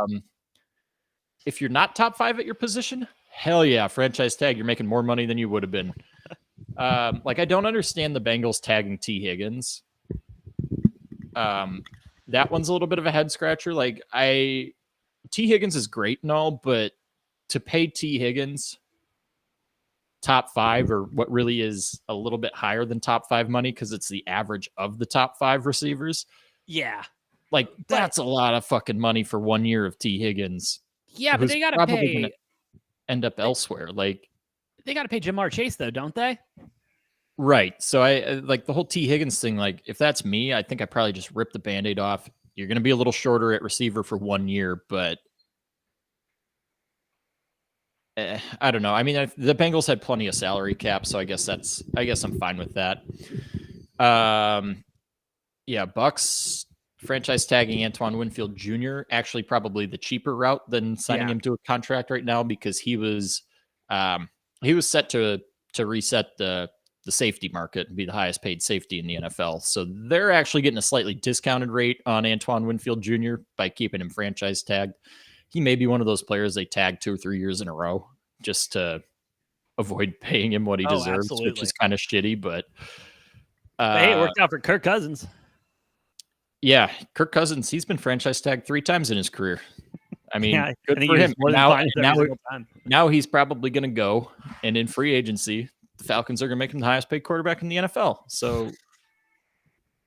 If you're not top 5 at your position, hell yeah, franchise tag, you're making more money than you would have been. Like I don't understand the Bengals tagging T. Higgins. That one's a little bit of a head scratcher. Like T. Higgins is great and all, but to pay T. Higgins top 5 or what really is a little bit higher than top 5 money because it's the average of the top 5 receivers.
Yeah.
Like that's a lot of fucking money for 1 year of T. Higgins.
Yeah, but they got to pay.
End up elsewhere. Like
they got to pay Jamar Chase though, don't they?
Right. So I like the whole T. Higgins thing. Like if that's me, I think I probably just rip the Band-Aid off. You're going to be a little shorter at receiver for 1 year, but I don't know. I mean, the Bengals had plenty of salary cap, so I guess I'm fine with that. Yeah, Bucks franchise tagging Antoine Winfield Jr. actually probably the cheaper route than signing him to a contract right now because he was set to reset the safety market and be the highest paid safety in the NFL. So they're actually getting a slightly discounted rate on Antoine Winfield Jr. by keeping him franchise tagged. He may be one of those players they tag 2 or 3 years in a row just to avoid paying him what he deserves,
absolutely.
which is kind of shitty, but
hey, it worked out for Kirk Cousins.
Yeah, Kirk Cousins, he's been franchise tagged 3 times in his career. I mean, good for him. Now he's probably going to go, and in free agency, the Falcons are going to make him the highest paid quarterback in the NFL. So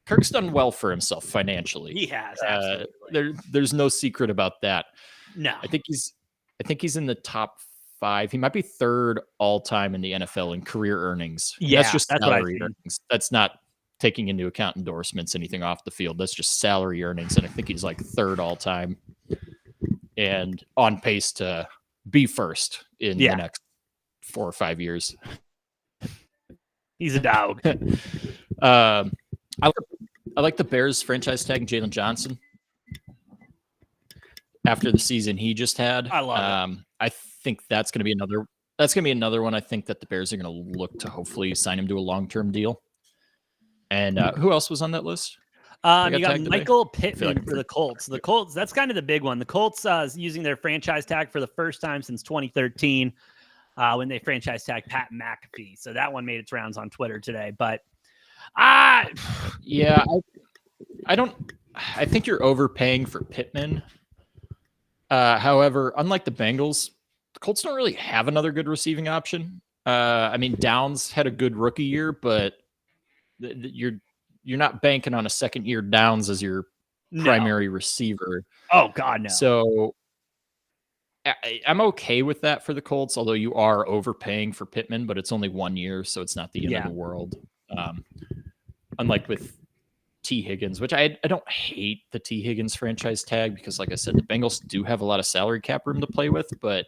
Kirk's done well for himself financially.
He has, absolutely.
There's no secret about that.
No.
I think he's in the top 5. He might be 3rd all time in the NFL in career earnings.
Yeah,
that's just salary earnings. That's not taking into account endorsements, anything off the field. That's just salary earnings. And I think he's like 3rd all time and on pace to be 1st in the next 4 or 5 years.
He's a dog.
I like the Bears franchise tagging Jalen Johnson after the season he just had.
I love it.
I think that's going to be another one. I think that the Bears are going to look to hopefully sign him to a long-term deal. And who else was on that list?
You got Michael Pittman for the Colts. The Colts, that's kind of the big one. The Colts using their franchise tag for the first time since 2013 when they franchise tagged Pat McAfee. So that one made its rounds on Twitter today. But I think you're overpaying for Pittman. However, unlike the Bengals, the Colts don't really have another good receiving option. I mean, Downs had a good rookie year, but you're not banking on a second year Downs as your primary receiver. Oh God, no.
So I'm okay with that for the Colts, although you are overpaying for Pittman, but it's only 1 year, so it's not the end of the world. Unlike with T. Higgins, which I don't hate the T. Higgins franchise tag because, like I said, the Bengals do have a lot of salary cap room to play with. But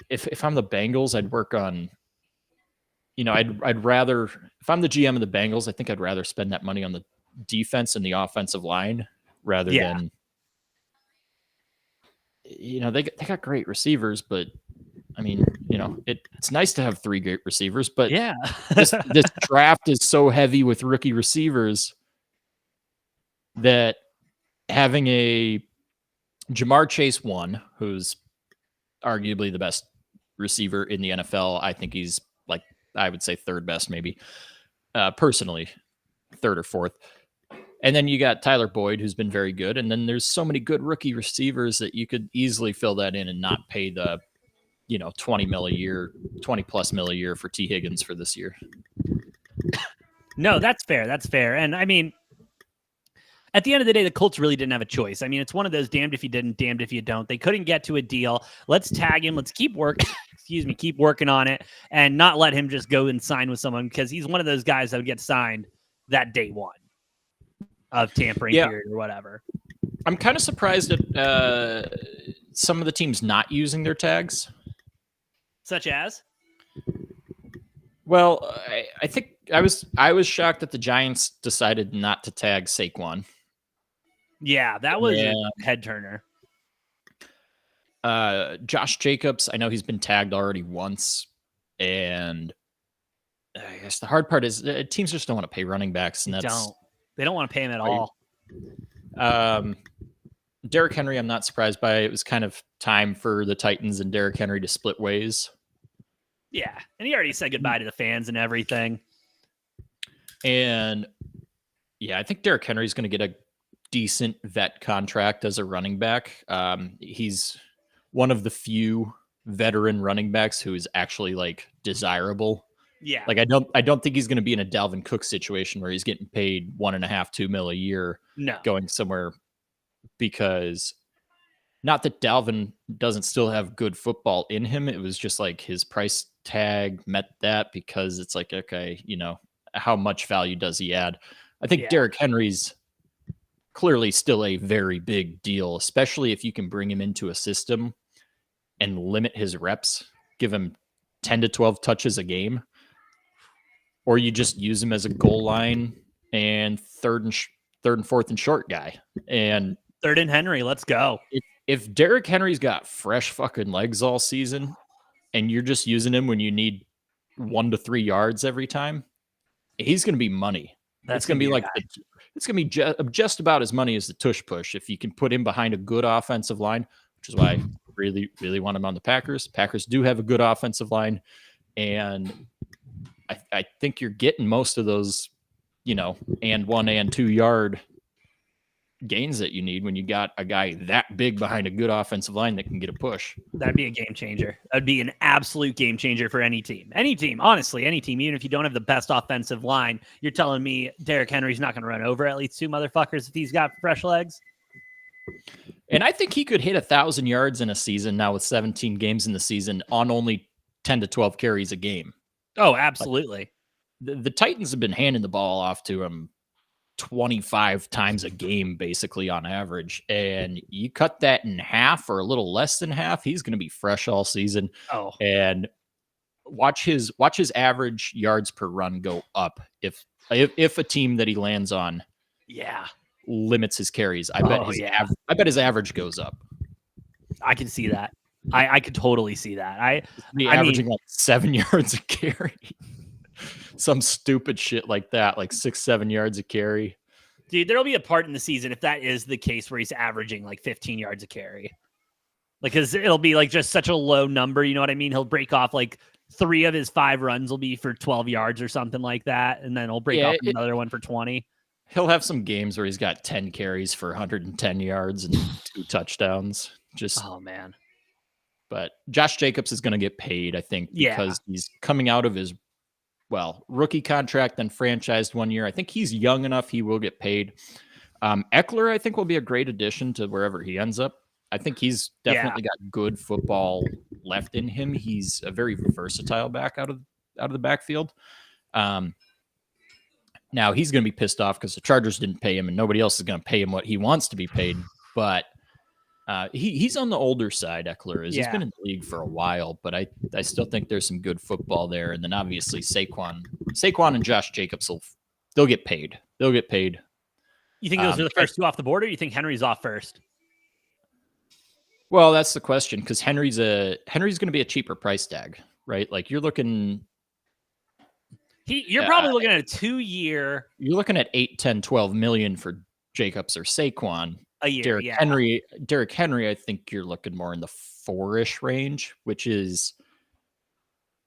if I'm the Bengals, I'd work on, I'd rather, if I'm the GM of the Bengals, I think I'd rather spend that money on the defense and the offensive line rather than, they got great receivers, but I mean, it's nice to have 3 great receivers, but this draft is so heavy with rookie receivers that having a Jamar Chase 1, who's arguably the best receiver in the NFL, I think he's I would say 3rd best, maybe personally 3rd or 4th. And then you got Tyler Boyd, who's been very good. And then there's so many good rookie receivers that you could easily fill that in and not pay the, 20 plus mil a year for T. Higgins for this year.
No, that's fair. That's fair. And I mean, at the end of the day, the Colts really didn't have a choice. I mean, it's one of those damned if you didn't, damned if you don't. They couldn't get to a deal. Let's tag him. Let's keep working. Keep working on it and not let him just go and sign with someone, because he's one of those guys that would get signed that day one of tampering period or whatever.
I'm kind of surprised at some of the teams not using their tags.
Such as?
Well, I think I was shocked that the Giants decided not to tag Saquon.
Yeah, that was a head turner.
Josh Jacobs, I know he's been tagged already once, and I guess the hard part is teams just don't want to pay running backs, and
they don't want to pay him at all.
Derrick Henry, I'm not surprised by. It was kind of time for the Titans and Derrick Henry to split ways.
Yeah, and he already said goodbye to the fans and everything.
And yeah, I think Derrick Henry is going to get a decent vet contract as a running back. He's one of the few veteran running backs who is actually like desirable.
Yeah,
like I don't think he's going to be in a Dalvin Cook situation where he's getting paid $1.5-2 million a year.
No,
going somewhere, because not that Dalvin doesn't still have good football in him. It was just like his price tag met that, because it's like, okay, how much value does he add? I think Derrick Henry's clearly still a very big deal, especially if you can bring him into a system and limit his reps, give him 10 to 12 touches a game, or you just use him as a goal line and third and fourth and short guy. And
third and Henry, let's go.
If Derrick Henry's got fresh fucking legs all season and you're just using him when you need 1 to 3 yards every time, he's going to be money. It's going to be like it's going to be just about as money as the tush push if you can put him behind a good offensive line, which is why I really, really want him on the Packers. Packers do have a good offensive line, and I think you're getting most of those, and 1 and 2 yard gains that you need when you got a guy that big behind a good offensive line that can get a push.
That'd be a game changer. That'd be an absolute game changer for any team. Honestly, any team, even if you don't have the best offensive line, you're telling me Derrick Henry's not going to run over at least 2 motherfuckers if he's got fresh legs?
And I think he could hit 1,000 yards in a season now with 17 games in the season on only 10 to 12 carries a game.
Oh, absolutely.
Like, the Titans have been handing the ball off to him 25 times a game, basically on average. And you cut that in half or a little less than half, he's going to be fresh all season.
Oh,
and watch his average yards per run go up if a team that he lands on limits his carries. I bet his average goes up.
I can see that. I could totally see that.
Averaging like 7 yards a carry. Some stupid shit like that, like 6-7 yards a carry.
Dude, there'll be a part in the season if that is the case where he's averaging like 15 yards a carry. Like, because it'll be like just such a low number. You know what I mean? He'll break off like 3 of his 5 runs will be for 12 yards or something like that. And then he'll break off another one for 20.
He'll have some games where he's got 10 carries for 110 yards and 2 touchdowns.
Oh, man.
But Josh Jacobs is going to get paid, I think, because he's coming out of his rookie contract, then franchised 1 year. I think he's young enough. He will get paid. Eckler, I think, will be a great addition to wherever he ends up. I think he's definitely got good football left in him. He's a very versatile back out of the backfield. Now he's going to be pissed off because the Chargers didn't pay him and nobody else is going to pay him what he wants to be paid. But he's on the older side. Eckler is. He's been in the league for a while, but I still think there's some good football there. And then obviously Saquon and Josh Jacobs they'll get paid. They'll get paid.
You think those are the first 2 off the board, or you think Henry's off first?
Well, that's the question, because Henry's going to be a cheaper price tag, right? Like you're looking.
You're probably looking at a 2-year.
You're looking at 8, 10, 12 million for Jacobs or Saquon.
A year,
Derrick Henry, I think you're looking more in the 4-ish range, which is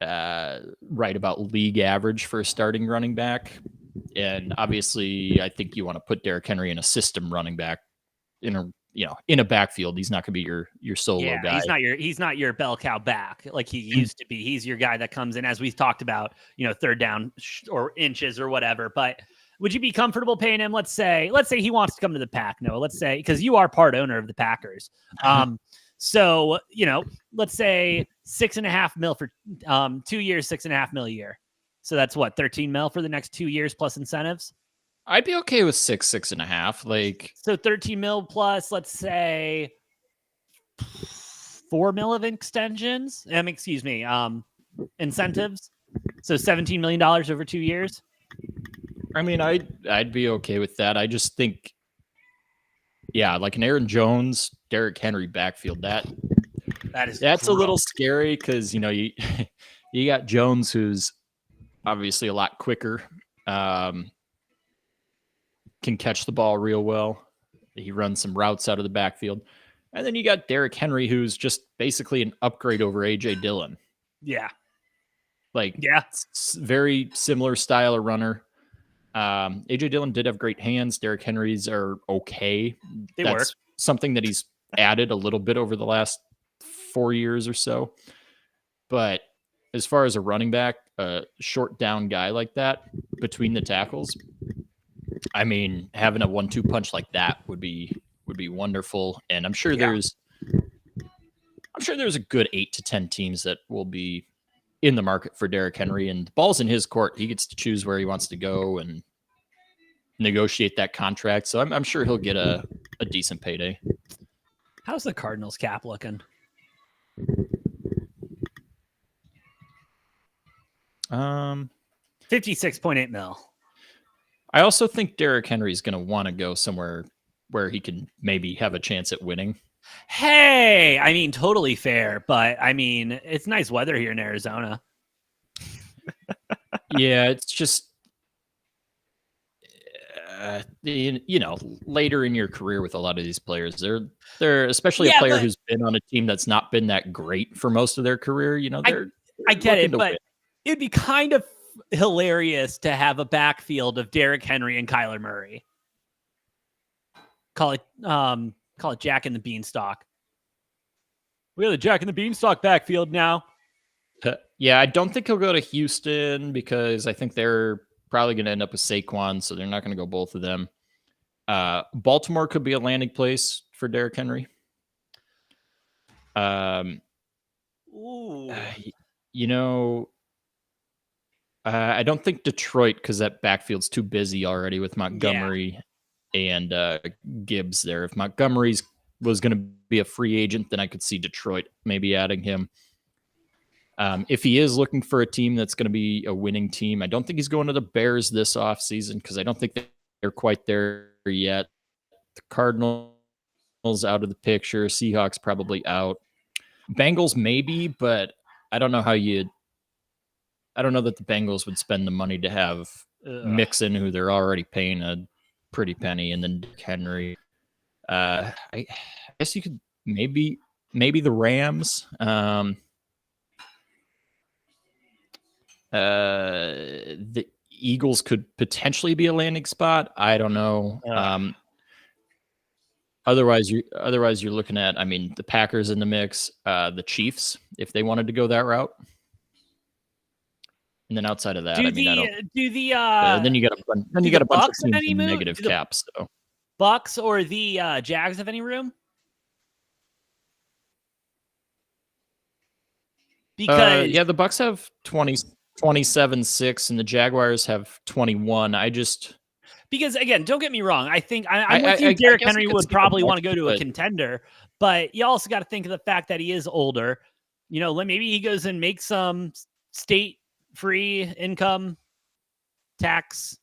right about league average for a starting running back. And obviously, I think you want to put Derrick Henry in a system running back in a backfield. He's not going to be your solo guy.
He's not your bell cow back like he used to be. He's your guy that comes in, as we've talked about, third down or inches or whatever. But would you be comfortable paying him? Let's say he wants to come to the Pack, Noah. Let's say, because you are part owner of the Packers. So, let's say $6.5 million for 2 years, $6.5 million a year. So that's what, 13 mil for the next 2 years plus incentives?
I'd be okay with 6.5. Like,
so 13 mil plus, let's say 4 mil of extensions. Incentives. So $17 million over 2 years.
I mean, I'd be okay with that. I just think, like an Aaron Jones, Derrick Henry backfield, that's a little scary because you got Jones, who's obviously a lot quicker, can catch the ball real well. He runs some routes out of the backfield, and then you got Derrick Henry, who's just basically an upgrade over AJ Dillon.
Yeah,
very similar style of runner. AJ Dillon did have great hands. Derrick Henry's are okay. That's something that he's added a little bit over the last 4 years or so. But as far as a running back, a short down guy like that between the tackles, I mean, having a 1-2 punch like that would be wonderful. And I'm sure there's a good 8 to 10 teams that will be in the market for Derrick Henry, and the ball's in his court. He gets to choose where he wants to go and negotiate that contract. So I'm sure he'll get a decent payday.
How's the Cardinals cap looking? $56.8 million.
I also think Derrick Henry's going to want to go somewhere where he can maybe have a chance at winning.
Hey, I mean, totally fair, but I mean, it's nice weather here in Arizona.
Yeah, it's just, later in your career with a lot of these players, they're especially a player who's been on a team that's not been that great for most of their career.
I get it, but it'd be kind of hilarious to have a backfield of Derrick Henry and Kyler Murray. Call it Jack and the Beanstalk. We have the Jack and the Beanstalk backfield now.
Yeah, I don't think he'll go to Houston because I think they're probably going to end up with Saquon, so they're not going to go both of them. Baltimore could be a landing place for Derrick Henry. I don't think Detroit, because that backfield's too busy already with Montgomery and Gibbs there. If Montgomery was going to be a free agent, then I could see Detroit maybe adding him. If he is looking for a team that's going to be a winning team, I don't think he's going to the Bears this offseason because I don't think they're quite there yet. The Cardinals out of the picture. Seahawks probably out. Bengals maybe, but I don't know I don't know that the Bengals would spend the money to have Mixon, who they're already paying a pretty penny, and then Henry. I guess you could maybe the Rams. The Eagles could potentially be a landing spot. I don't know. Otherwise you're looking at, I mean, the Packers in the mix, the Chiefs, if they wanted to go that route. And then outside of that, then you got a bunch of teams in negative caps. So
Bucks or the Jags have any room? Because
the Bucks have 27-6 and the Jaguars have 21.
Because again, don't get me wrong. I think I'm with you. Derrick Henry would probably want to go to a contender, but you also got to think of the fact that he is older. Maybe he goes and makes some state-free income tax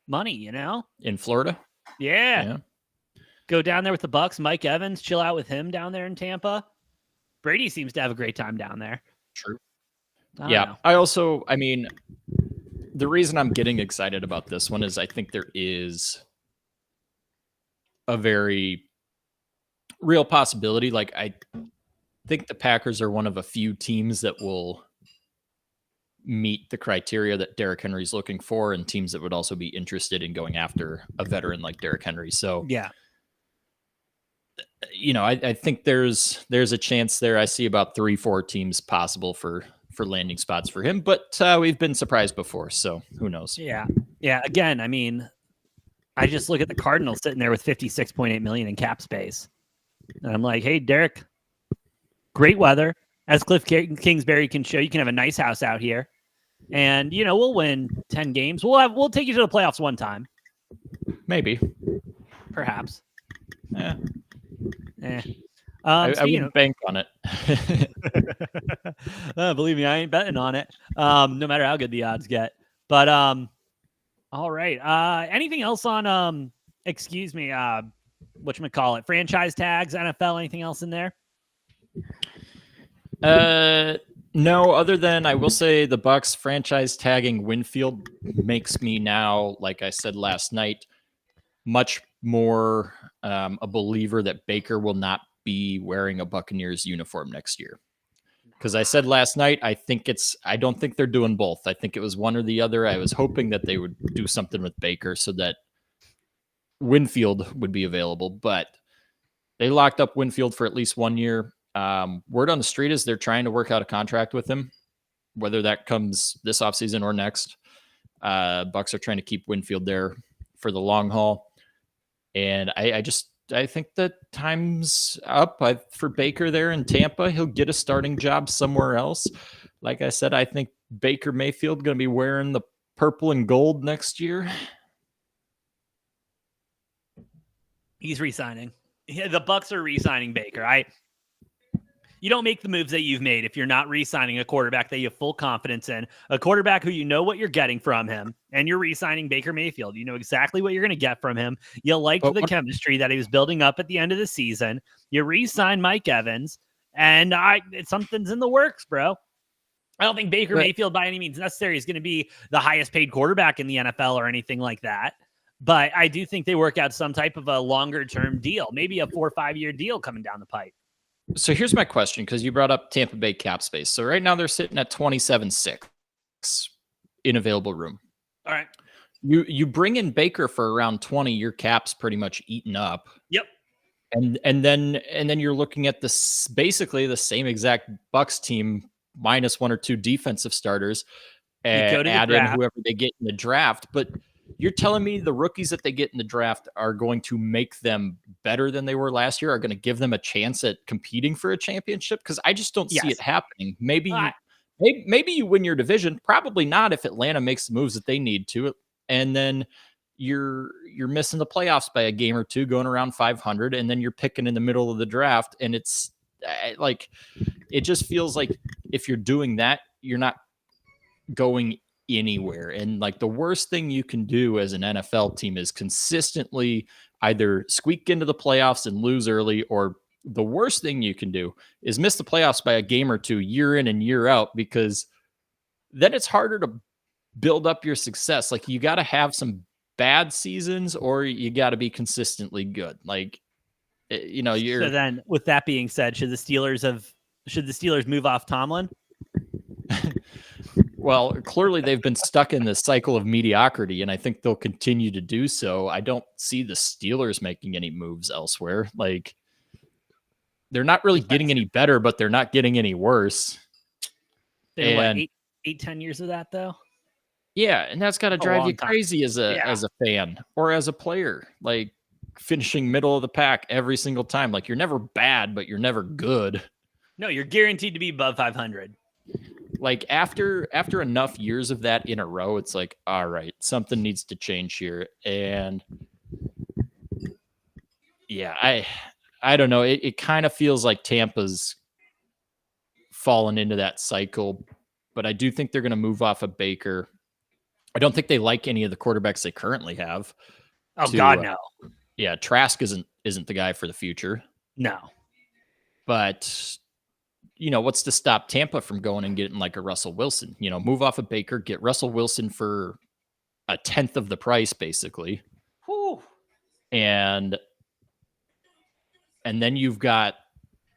money.
In Florida.
Yeah. Go down there with the Bucks. Mike Evans, chill out with him down there in Tampa. Brady seems to have a great time down there.
True.
I
mean, the reason I'm getting excited about this one is I think there is a very real possibility. Like, I think the Packers are one of a few teams that will meet the criteria that Derrick Henry's looking for, and teams that would also be interested in going after a veteran like Derrick Henry. So, I think there's a chance there. I see about 3-4 teams possible for for landing spots for him, but we've been surprised before, so who knows?
Yeah. Again, I mean, I just look at the Cardinals sitting there with $56.8 million in cap space, and I'm like, hey, Derek, great weather, as Cliff Kingsbury can show. You can have a nice house out here, and we'll win 10 games. We'll take you to the playoffs one time,
maybe,
perhaps.
Yeah.
I
wouldn't bank on it.
Believe me, I ain't betting on it. No matter how good the odds get. But all right. Anything else on whatchamacallit, franchise tags, NFL, anything else in there?
No, other than I will say the Bucks franchise tagging Winfield makes me now, like I said last night, much more a believer that Baker will not be wearing a Buccaneers uniform next year. Because I said last night, I don't think they're doing both. I think it was one or the other. I was hoping that they would do something with Baker so that Winfield would be available, but they locked up Winfield for at least 1 year. Word on the street is they're trying to work out a contract with him, whether that comes this offseason or next. Bucks are trying to keep Winfield there for the long haul. And I think that time's up for Baker there in Tampa. He'll get a starting job somewhere else. Like I said, I think Baker Mayfield going to be wearing the purple and gold next year.
He's re-signing. Yeah, the Bucks are re-signing Baker. You don't make the moves that you've made if you're not re-signing a quarterback that you have full confidence in, a quarterback who you know what you're getting from him, and you're re-signing Baker Mayfield. You know exactly what you're going to get from him. You liked the chemistry that he was building up at the end of the season. You re-sign Mike Evans, and something's in the works, bro. I don't think Baker Mayfield by any means necessary is going to be the highest paid quarterback in the NFL or anything like that. But I do think they work out some type of a longer-term deal, maybe a 4 or 5 year deal coming down the pipe.
So here's my question, because you brought up Tampa Bay cap space. So right now they're sitting at 27.6 in available room.
All right.
You bring in Baker for around 20, your cap's pretty much eaten up.
Yep.
And then you're looking at this basically the same exact Bucks team minus 1 or 2 defensive starters and add in whoever they get in the draft. But you're telling me the rookies that they get in the draft are going to make them better than they were last year, are going to give them a chance at competing for a championship? Because I just don't see it happening. Maybe you win your division. Probably not if Atlanta makes the moves that they need to. And then you're missing the playoffs by a game or two, going around 500, and then you're picking in the middle of the draft. And it's like, it just feels like if you're doing that, you're not going anywhere. And like the worst thing you can do as an NFL team is consistently either squeak into the playoffs and lose early, or the worst thing you can do is miss the playoffs by a game or two year in and year out, because then it's harder to build up your success. Like you got to have some bad seasons or you got to be consistently good. Like, so
then with that being said, should the Steelers move off Tomlin?
Well, clearly they've been stuck in this cycle of mediocrity, and I think they'll continue to do so. I don't see the Steelers making any moves elsewhere. Like, they're not really getting any better, but they're not getting any worse.
And 10 years of that, though?
Yeah, and that's got to drive you crazy as a fan or as a player. Like, finishing middle of the pack every single time. Like, you're never bad, but you're never good.
No, you're guaranteed to be above 500.
Like after enough years of that in a row, it's like, all right, something needs to change here. And yeah, I don't know. It kind of feels like Tampa's fallen into that cycle, but I do think they're going to move off of Baker. I don't think they like any of the quarterbacks they currently have.
Oh God, no.
Yeah, Trask isn't the guy for the future.
No.
But what's to stop Tampa from going and getting like a Russell Wilson? Move off of Baker, get Russell Wilson for a 10th of the price, basically.
Whew.
And then you've got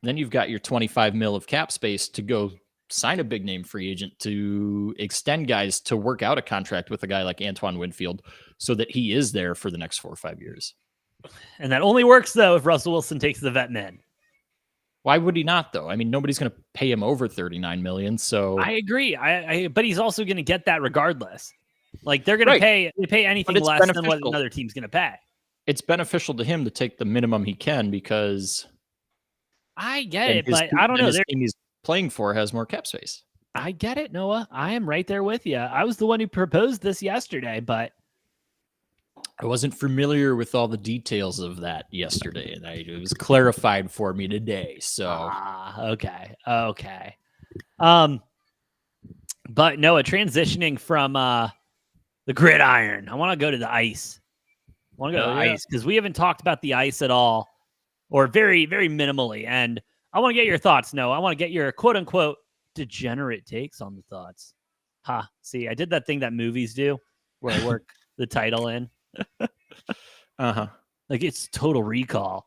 your 25 mil of cap space to go sign a big name free agent, to extend guys, to work out a contract with a guy like Antoine Winfield so that he is there for the next 4 or 5 years.
And that only works though if Russell Wilson takes the vet min.
Why would he not, though? I mean, nobody's going to pay him over $39 million. So
I agree. But he's also going to get that regardless. Like they're going to
right.
pay anything less than what another team's going to pay.
It's beneficial to him to take the minimum he can because
I get it, but I don't know.
His team he's playing for has more cap space.
I get it, Noah. I am right there with you. I was the one who proposed this yesterday, but
I wasn't familiar with all the details of that yesterday, and it was clarified for me today. So,
okay. But Noah, transitioning from the gridiron, I want to go to the ice. I want to go to the ice because we haven't talked about the ice at all, or very, very minimally. And I want to get your thoughts, Noah. I want to get your quote unquote degenerate takes on the thoughts. See, I did that thing that movies do where I work the title in. Like it's Total Recall.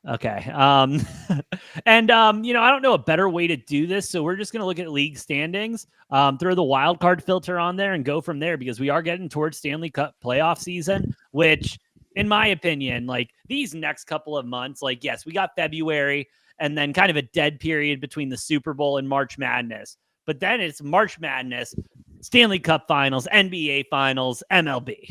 Okay. And I don't know a better way to do this, so we're just going to look at league standings, throw the wild card filter on there and go from there because we are getting towards Stanley Cup playoff season, which in my opinion, like these next couple of months, like yes, we got February and then kind of a dead period between the Super Bowl and March Madness. But then it's March Madness, Stanley Cup Finals, NBA Finals, MLB.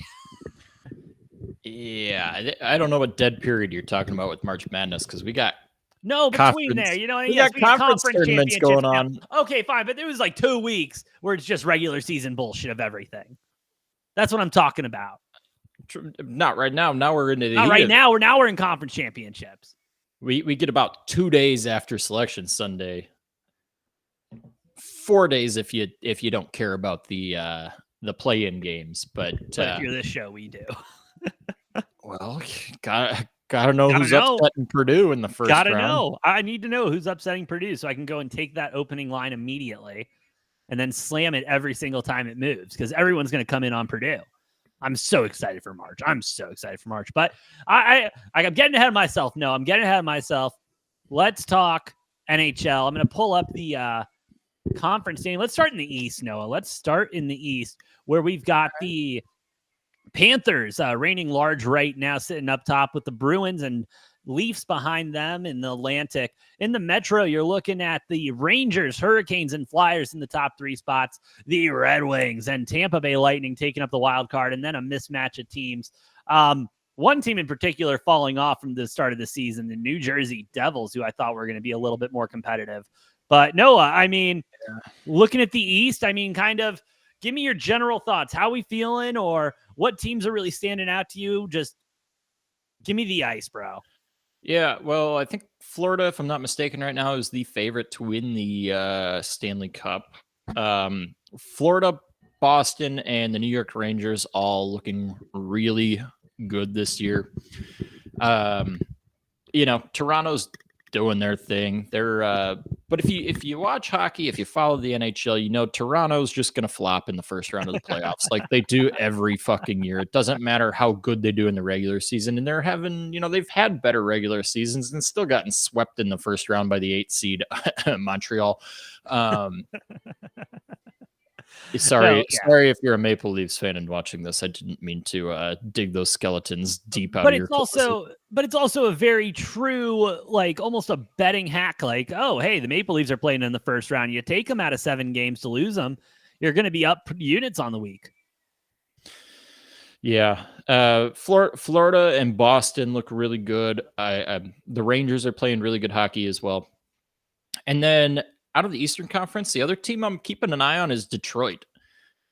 Yeah, I don't know what dead period you're talking about with March Madness because we got
between there,
we got conference tournaments going on.
Okay, fine, but there was like 2 weeks where it's just regular season bullshit of everything. That's what I'm talking about.
Not right now. Now we're into the
not right now. We're in conference championships.
We get about 2 days after Selection Sunday. 4 days if you don't care about the play-in games, but
if you're this show, we do.
Well, gotta know who's upsetting Purdue in the first round.
Know. I need to know who's upsetting Purdue so I can go and take that opening line immediately and then slam it every single time it moves because everyone's going to come in on Purdue. I'm so excited for March. But I'm getting ahead of myself. No, I'm getting ahead of myself. Let's talk NHL. I'm going to pull up the conference game. Let's start in the East, Noah. Let's start in the East where we've got the Panthers reigning large right now, sitting up top with the Bruins and Leafs behind them in the Atlantic. In the Metro, you're looking at the Rangers, Hurricanes, and Flyers in the top 3 spots. The Red Wings and Tampa Bay Lightning taking up the wild card, and then a mismatch of teams. One team in particular falling off from the start of the season, the New Jersey Devils, who I thought were going to be a little bit more competitive. But Noah, I mean, looking at the East, I mean, kind of give me your general thoughts. How we feeling or what teams are really standing out to you? Just give me the ice, bro.
Yeah, well, I think Florida, if I'm not mistaken right now, is the favorite to win the Stanley Cup. Florida, Boston, and the New York Rangers all looking really good this year. Toronto's doing their thing. They're but if you watch hockey, if you follow the NHL, Toronto's just going to flop in the first round of the playoffs like they do every fucking year. It doesn't matter how good they do in the regular season, and they're having, they've had better regular seasons and still gotten swept in the first round by the 8th seed Montreal. Sorry if you're a Maple Leafs fan and watching this. I didn't mean to dig those skeletons deep out of your closet.
But it's also a very true, like almost a betting hack. Like, oh, hey, the Maple Leafs are playing in the first round. You take them out of 7 games to lose them. You're going to be up units on the week.
Yeah. Florida and Boston look really good. The Rangers are playing really good hockey as well. And then out of the Eastern Conference, the other team I'm keeping an eye on is Detroit.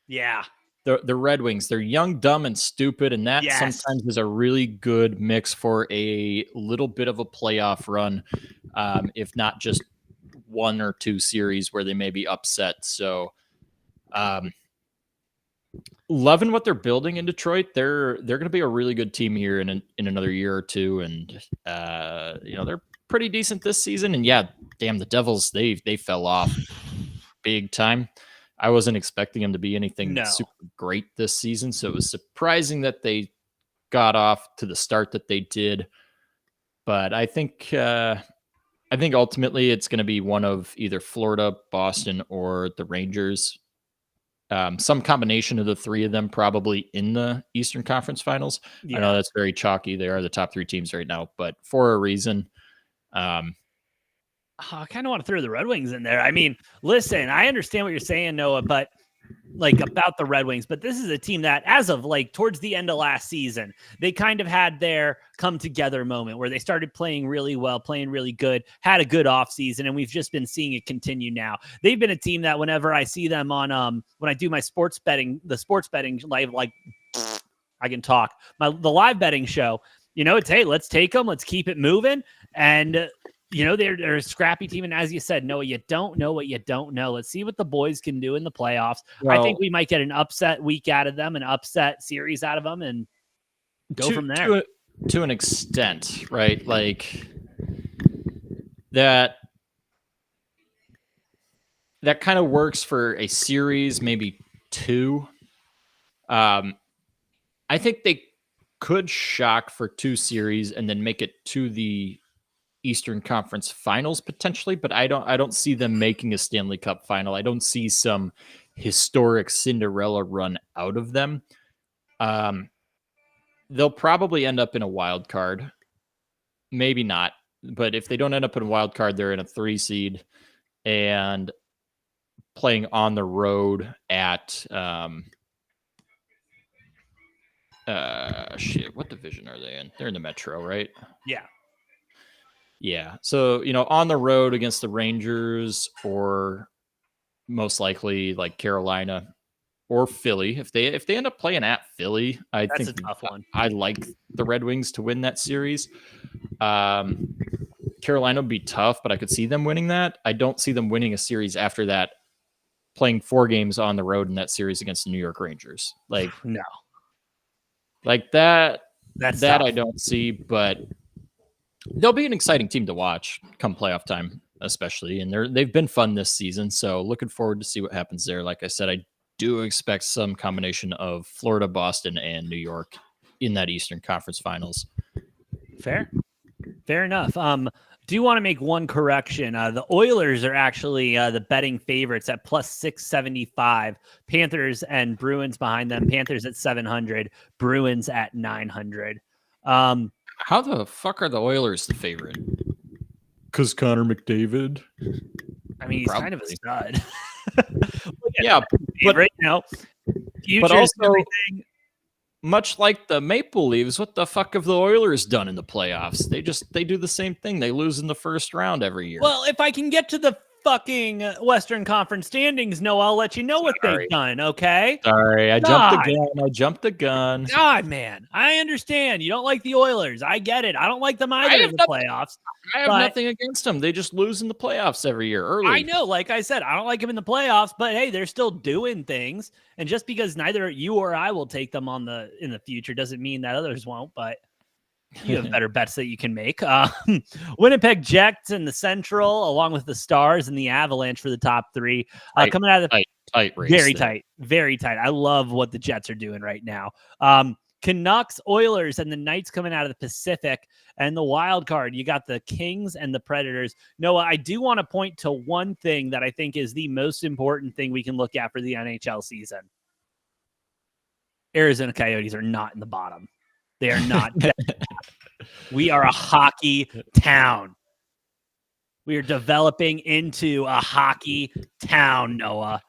Yeah.
The Red Wings. They're young, dumb, and stupid, and that sometimes is a really good mix for a little bit of a playoff run, if not just 1 or 2 series where they may be upset. So loving what they're building in Detroit. They're going to be a really good team here in another year or two, and they're pretty decent this season. And yeah, damn, the Devils, they fell off big time. I wasn't expecting them to be anything super great this season, so it was surprising that they got off to the start that they did. But I think ultimately it's going to be one of either Florida, Boston, or the Rangers. Some combination of the 3 of them probably in the Eastern Conference Finals. Yeah. I know that's very chalky. They are the top 3 teams right now, but for a reason.
I kind of want to throw the Red Wings in there. I mean, listen, I understand what you're saying, Noah, but like about the Red Wings, but this is a team that as of like towards the end of last season, they kind of had their come together moment where they started playing really well, playing really good, had a good offseason, and we've just been seeing it continue now. They've been a team that whenever I see them on when I do my sports betting live, like I can talk, the live betting show, it's, hey, let's take them, let's keep it moving. And they're a scrappy team. And as you said, Noah, you don't know what you don't know. Let's see what the boys can do in the playoffs. Well, I think we might get an upset week out of them, an upset series out of them, and go from there.
To an extent, right? Like that kind of works for a series, maybe two. I think they could shock for two series and then make it to the Eastern Conference Finals potentially, but I don't see them making a Stanley Cup final. I don't see some historic Cinderella run out of them. They'll probably end up in a wild card. Maybe not, but if they don't end up in a wild card, they're in a 3 seed and playing on the road at what division are they in? They're in the Metro, right?
Yeah.
Yeah. So, on the road against the Rangers or most likely like Carolina or Philly. If they end up playing at Philly, That's think
a tough one.
I like the Red Wings to win that series. Carolina would be tough, but I could see them winning that. I don't see them winning a series after that, playing 4 games on the road in that series against the New York Rangers. Like,
no.
Like that
That's
that
tough.
I don't see, but they'll be an exciting team to watch come playoff time, especially. And they've been fun this season. So looking forward to see what happens there. Like I said, I do expect some combination of Florida, Boston, and New York in that Eastern Conference Finals.
Fair enough. Do want to make one correction. The Oilers are actually the betting favorites at plus 675. Panthers and Bruins behind them. Panthers at 700. Bruins at 900.
How the fuck are the Oilers the favorite? Because Connor McDavid.
I mean, he's kind of a stud.
Yeah, but
right now,
but also, much like the Maple Leafs, what the fuck have the Oilers done in the playoffs? They do the same thing. They lose in the first round every year.
Well, if I can get to the fucking Western Conference standings, no, I'll let you know what they've done, okay?
Sorry, I jumped the gun.
God, man, I understand. You don't like the Oilers. I get it. I don't like them either in the playoffs.
I have nothing against them. They just lose in the playoffs every year early.
I know. Like I said, I don't like them in the playoffs, but hey, they're still doing things. And just because neither you or I will take them in the future doesn't mean that others won't, but you have better bets that you can make. Winnipeg Jets in the Central, along with the Stars and the Avalanche for the top 3. Coming out of the
tight race.
Very tight. I love what the Jets are doing right now. Canucks, Oilers, and the Knights coming out of the Pacific. And the wild card, you got the Kings and the Predators. Noah, I do want to point to one thing that I think is the most important thing we can look at for the NHL season. Arizona Coyotes are not in the bottom. They are not. We are a hockey town. We are developing into a hockey town, Noah.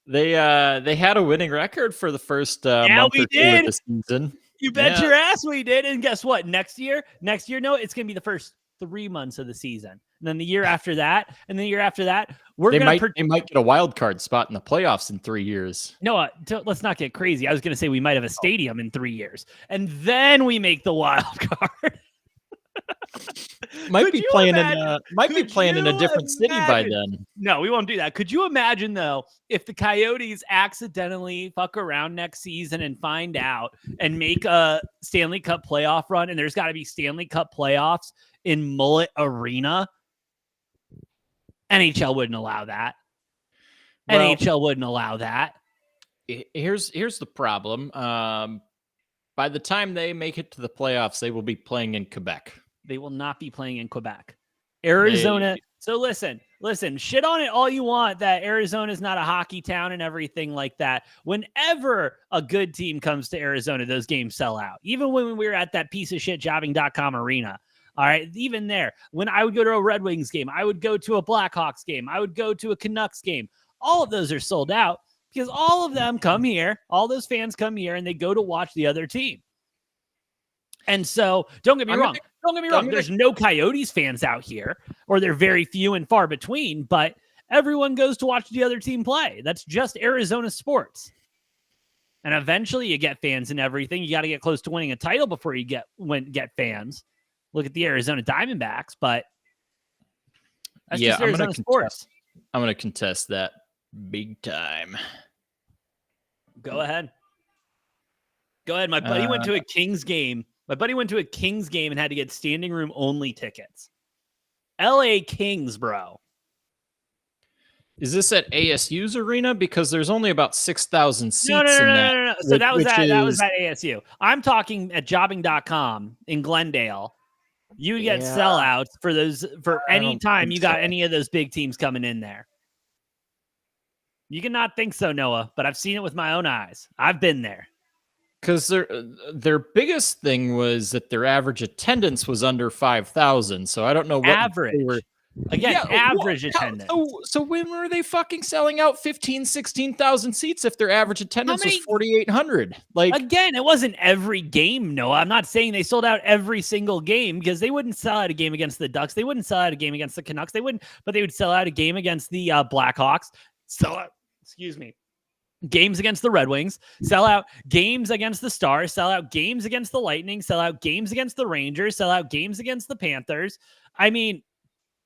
They had a winning record for the first month or two of the season.
You bet your ass we did. And guess what? Next year, no, it's going to be the first 3 months of the season. And then the year after that, and the year after that, they might
get a wild card spot in the playoffs in 3 years.
No, let's not get crazy. I was going to say we might have a stadium in 3 years, and then we make the wild card.
might be playing in a different city by then.
No, we won't do that. Could you imagine though if the Coyotes accidentally fuck around next season and find out and make a Stanley Cup playoff run, and there's got to be Stanley Cup playoffs in Mullet Arena? NHL wouldn't allow that. Well, NHL wouldn't allow that.
Here's the problem. By the time they make it to the playoffs, they will be playing in Quebec.
They will not be playing in Quebec. Arizona. So listen, shit on it all you want that Arizona is not a hockey town and everything like that. Whenever a good team comes to Arizona, those games sell out. Even when we were at that piece of shit jobbing.com arena. All right. Even there, when I would go to a Red Wings game, I would go to a Blackhawks game, I would go to a Canucks game. All of those are sold out because all of them come here. All those fans come here and they go to watch the other team. And so don't get me wrong. There's no Coyotes fans out here, or they're very few and far between, but everyone goes to watch the other team play. That's just Arizona sports. And eventually you get fans and everything. You got to get close to winning a title before you get fans. Look at the Arizona Diamondbacks, but that's just Arizona sports.
I'm going to contest that big time.
Go ahead. My buddy went to a Kings game. And had to get standing room only tickets. LA Kings, bro.
Is this at ASU's arena? Because there's only about 6,000 seats
in that.
No.
So that was at ASU. I'm talking at jobbing.com in Glendale. You get sellouts for any time you got any of those big teams coming in there. You cannot think so, Noah, but I've seen it with my own eyes. I've been there.
Because their biggest thing was that their average attendance was under 5,000. So I don't know what
average. Average attendance.
So when were they fucking selling out 15, 16,000 seats if their average attendance was 4,800? Like,
again, it wasn't every game, Noah. I'm not saying they sold out every single game because they wouldn't sell out a game against the Ducks. They wouldn't sell out a game against the Canucks. But they would sell out a game against the Blackhawks. Games against the Red Wings, sell out games against the Stars, sell out games against the Lightning, sell out games against the Rangers, sell out games against the Panthers. I mean,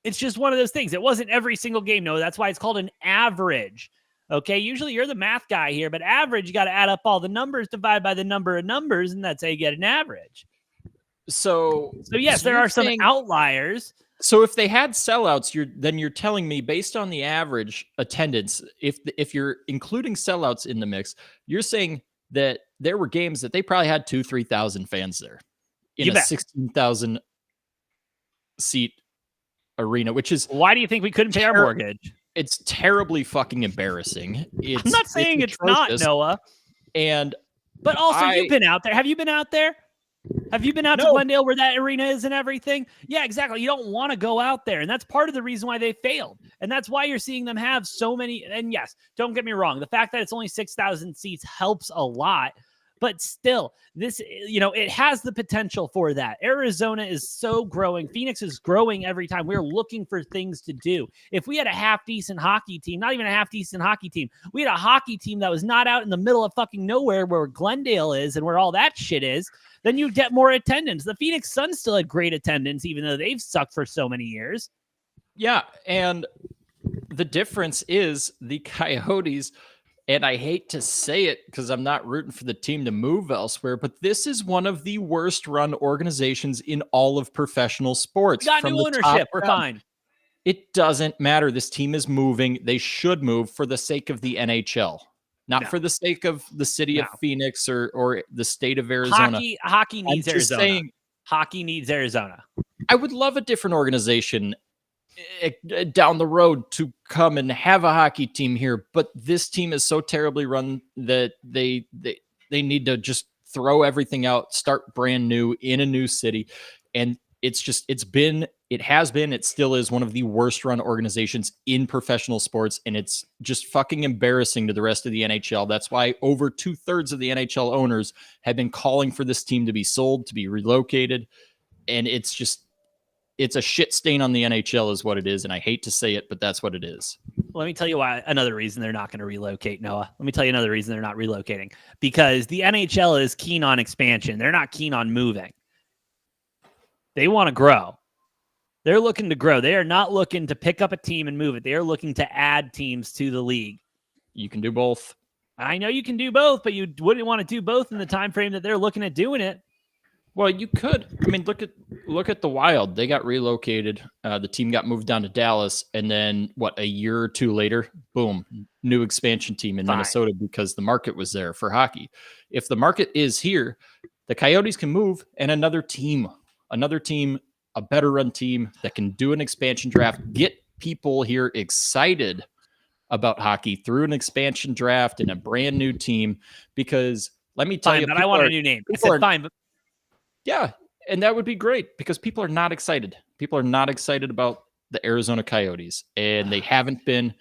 it's just one of those things. It wasn't every single game. No, that's why it's called an average. Okay. Usually you're the math guy here, but average, you got to add up all the numbers, divide by the number of numbers, and that's how you get an average.
So
yes, there are some outliers.
So if they had sellouts, you're telling me based on the average attendance, if you're including sellouts in the mix, you're saying that there were games that they probably had 2,000-3,000 fans there in a 16,000 seat arena, which is
why do you think we couldn't pay our mortgage?
It's terribly fucking embarrassing.
I'm not saying it's not, Noah. But also you've been out there. Have you been out there? Have you been out to Glendale where that arena is and everything? Yeah, exactly. You don't want to go out there. And that's part of the reason why they failed. And that's why you're seeing them have so many. And yes, don't get me wrong. The fact that it's only 6,000 seats helps a lot. But still, it has the potential for that. Arizona is so growing. Phoenix is growing every time. We're looking for things to do. If we had a half-decent hockey team, not even a half-decent hockey team, we had a hockey team that was not out in the middle of fucking nowhere where Glendale is and where all that shit is, then you'd get more attendance. The Phoenix Suns still had great attendance, even though they've sucked for so many years.
Yeah, and the difference is the Coyotes, and I hate to say it because I'm not rooting for the team to move elsewhere, but this is one of the worst run organizations in all of professional sports.
We got new ownership. We're fine.
It doesn't matter. This team is moving. They should move for the sake of the NHL, not for the sake of the city of Phoenix or the state of Arizona.
Hockey needs Arizona. Hockey needs Arizona.
I would love a different organization down the road to come and have a hockey team here, but this team is so terribly run that they need to just throw everything out, start brand new in a new city. And it still is one of the worst run organizations in professional sports. And it's just fucking embarrassing to the rest of the NHL. That's why over 2/3 of the NHL owners have been calling for this team to be sold, to be relocated. And it's a shit stain on the NHL is what it is. And I hate to say it, but that's what it is.
Let me tell you why. Another reason they're not going to relocate, Noah. Let me tell you another reason they're not relocating. Because the NHL is keen on expansion. They're not keen on moving. They want to grow. They're looking to grow. They are not looking to pick up a team and move it. They are looking to add teams to the league.
You can do both.
I know you can do both, but you wouldn't want to do both in the time frame that they're looking at doing it.
Well, you could. I mean, look at the Wild. They got relocated. The team got moved down to Dallas, and then a year or two later, boom, new expansion team in Minnesota because the market was there for hockey. If the market is here, the Coyotes can move, and another team, a better run team that can do an expansion draft, get people here excited about hockey through an expansion draft and a brand new team. Because let me tell you,
but I want a new name. I said fine, but
yeah, And that would be great because people are not excited. People are not excited about the Arizona Coyotes, and they haven't been.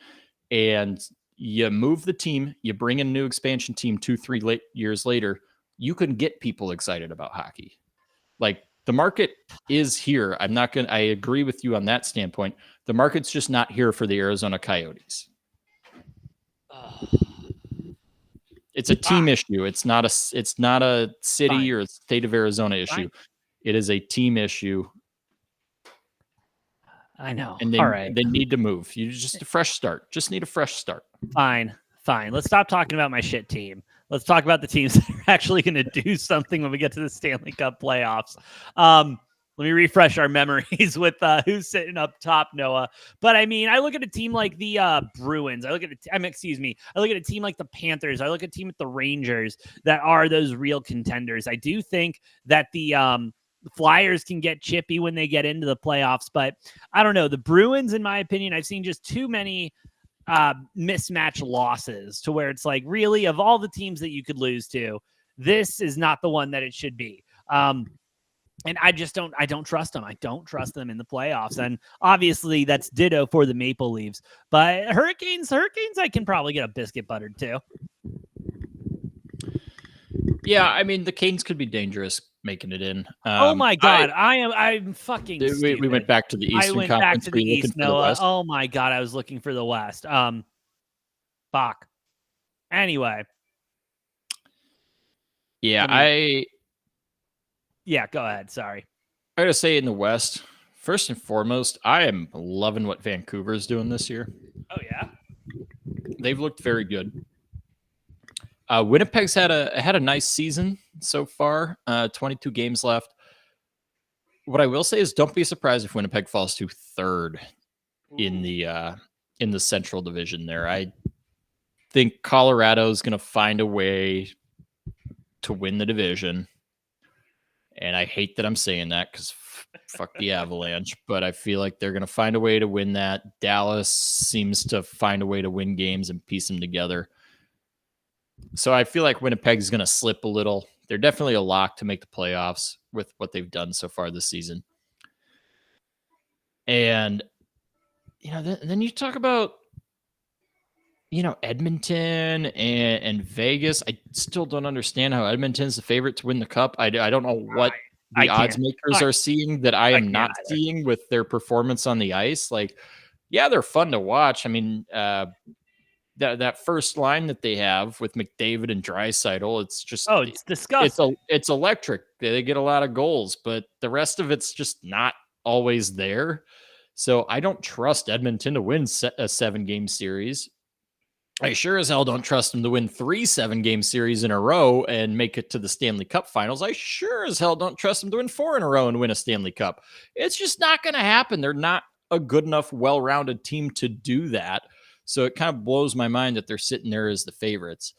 And you move the team, you bring in a new expansion team 2-3 years later, you can get people excited about hockey. Like the market is here. I agree with you on that standpoint. The market's just not here for the Arizona Coyotes. It's a team issue. It's not a city
Fine.
or a state of Arizona issue.
Fine.
It is a team issue.
I know.
And
All right.
they need to move. You just a fresh start. Just need a fresh start.
Fine. Let's stop talking about my shit team. Let's talk about the teams that are actually going to do something when we get to the Stanley Cup playoffs. Let me refresh our memories with who's sitting up top, Noah. But I mean, I look at a team like the Bruins. I look at I look at a team like the Panthers. I look at a team with the Rangers that are those real contenders. I do think that the Flyers can get chippy when they get into the playoffs, but I don't know. The Bruins, in my opinion, I've seen just too many mismatch losses to where it's like, really, of all the teams that you could lose to, this is not the one that it should be. And I don't trust them. I don't trust them in the playoffs. And obviously that's ditto for the Maple Leafs, but Hurricanes, I can probably get a biscuit buttered too.
Yeah, I mean the Canes could be dangerous making it in.
Oh my God, I'm fucking stupid.
We went back to the Eastern Conference.
Back to the East, Noah. Oh my God, I was looking for the West. Fuck. Anyway.
Yeah,
Yeah, go ahead. Sorry.
I gotta say in the West, first and foremost, I am loving what Vancouver's doing this year.
Oh yeah.
They've looked very good. Winnipeg's had a nice season so far. 22 games left. What I will say is, don't be surprised if Winnipeg falls to third in the Central Division. There, I think Colorado's going to find a way to win the division, and I hate that I'm saying that because fuck the Avalanche, but I feel like they're going to find a way to win that. Dallas seems to find a way to win games and piece them together. So I feel like Winnipeg's going to slip a little. They're definitely a lock to make the playoffs with what they've done so far this season. And, then you talk about, Edmonton and Vegas. I still don't understand how Edmonton's the favorite to win the cup. I don't know what the odds makers are seeing that I am not seeing with their performance on the ice. Like, yeah, they're fun to watch. I mean, that first line that they have with McDavid and Draisaitl, it's just
it's disgusting.
It's electric. They get a lot of goals, but the rest of it's just not always there. So I don't trust Edmonton to win a 7-game series. I sure as hell don't trust them to win 3 7-game series in a row and make it to the Stanley Cup finals. I sure as hell don't trust them to win 4 in a row and win a Stanley Cup. It's just not going to happen. They're not a good enough, well-rounded team to do that. So it kind of blows my mind that they're sitting there as the favorites.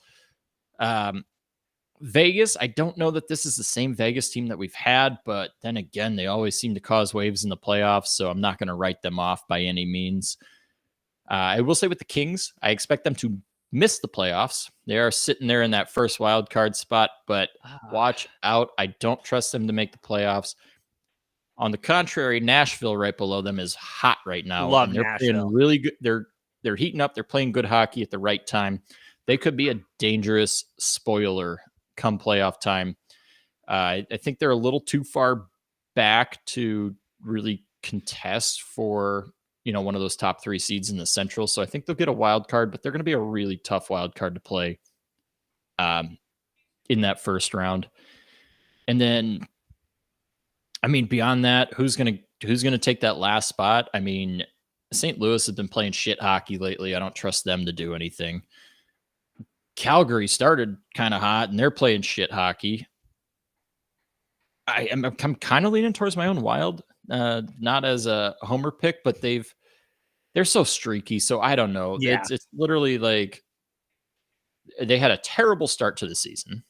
Vegas, I don't know that this is the same Vegas team that we've had, but then again, they always seem to cause waves in the playoffs, so I'm not going to write them off by any means. I will say with the Kings, I expect them to miss the playoffs. They are sitting there in that first wild card spot, but watch out. I don't trust them to make the playoffs. On the contrary, Nashville right below them is hot right now.
Love
they're
Nashville.
playing really good. They're heating up. They're playing good hockey at the right time. They could be a dangerous spoiler come playoff time. I think they're a little too far back to really contest for, one of those top 3 seeds in the Central. So I think they'll get a wild card, but they're going to be a really tough wild card to play in that first round. And then, I mean, beyond that, who's going to take that last spot? I mean, St. Louis has been playing shit hockey lately. I don't trust them to do anything. Calgary started kind of hot, and they're playing shit hockey. I'm kind of leaning towards my own Wild, not as a homer pick, but they're so streaky. So I don't know.
Yeah.
It's literally like they had a terrible start to the season.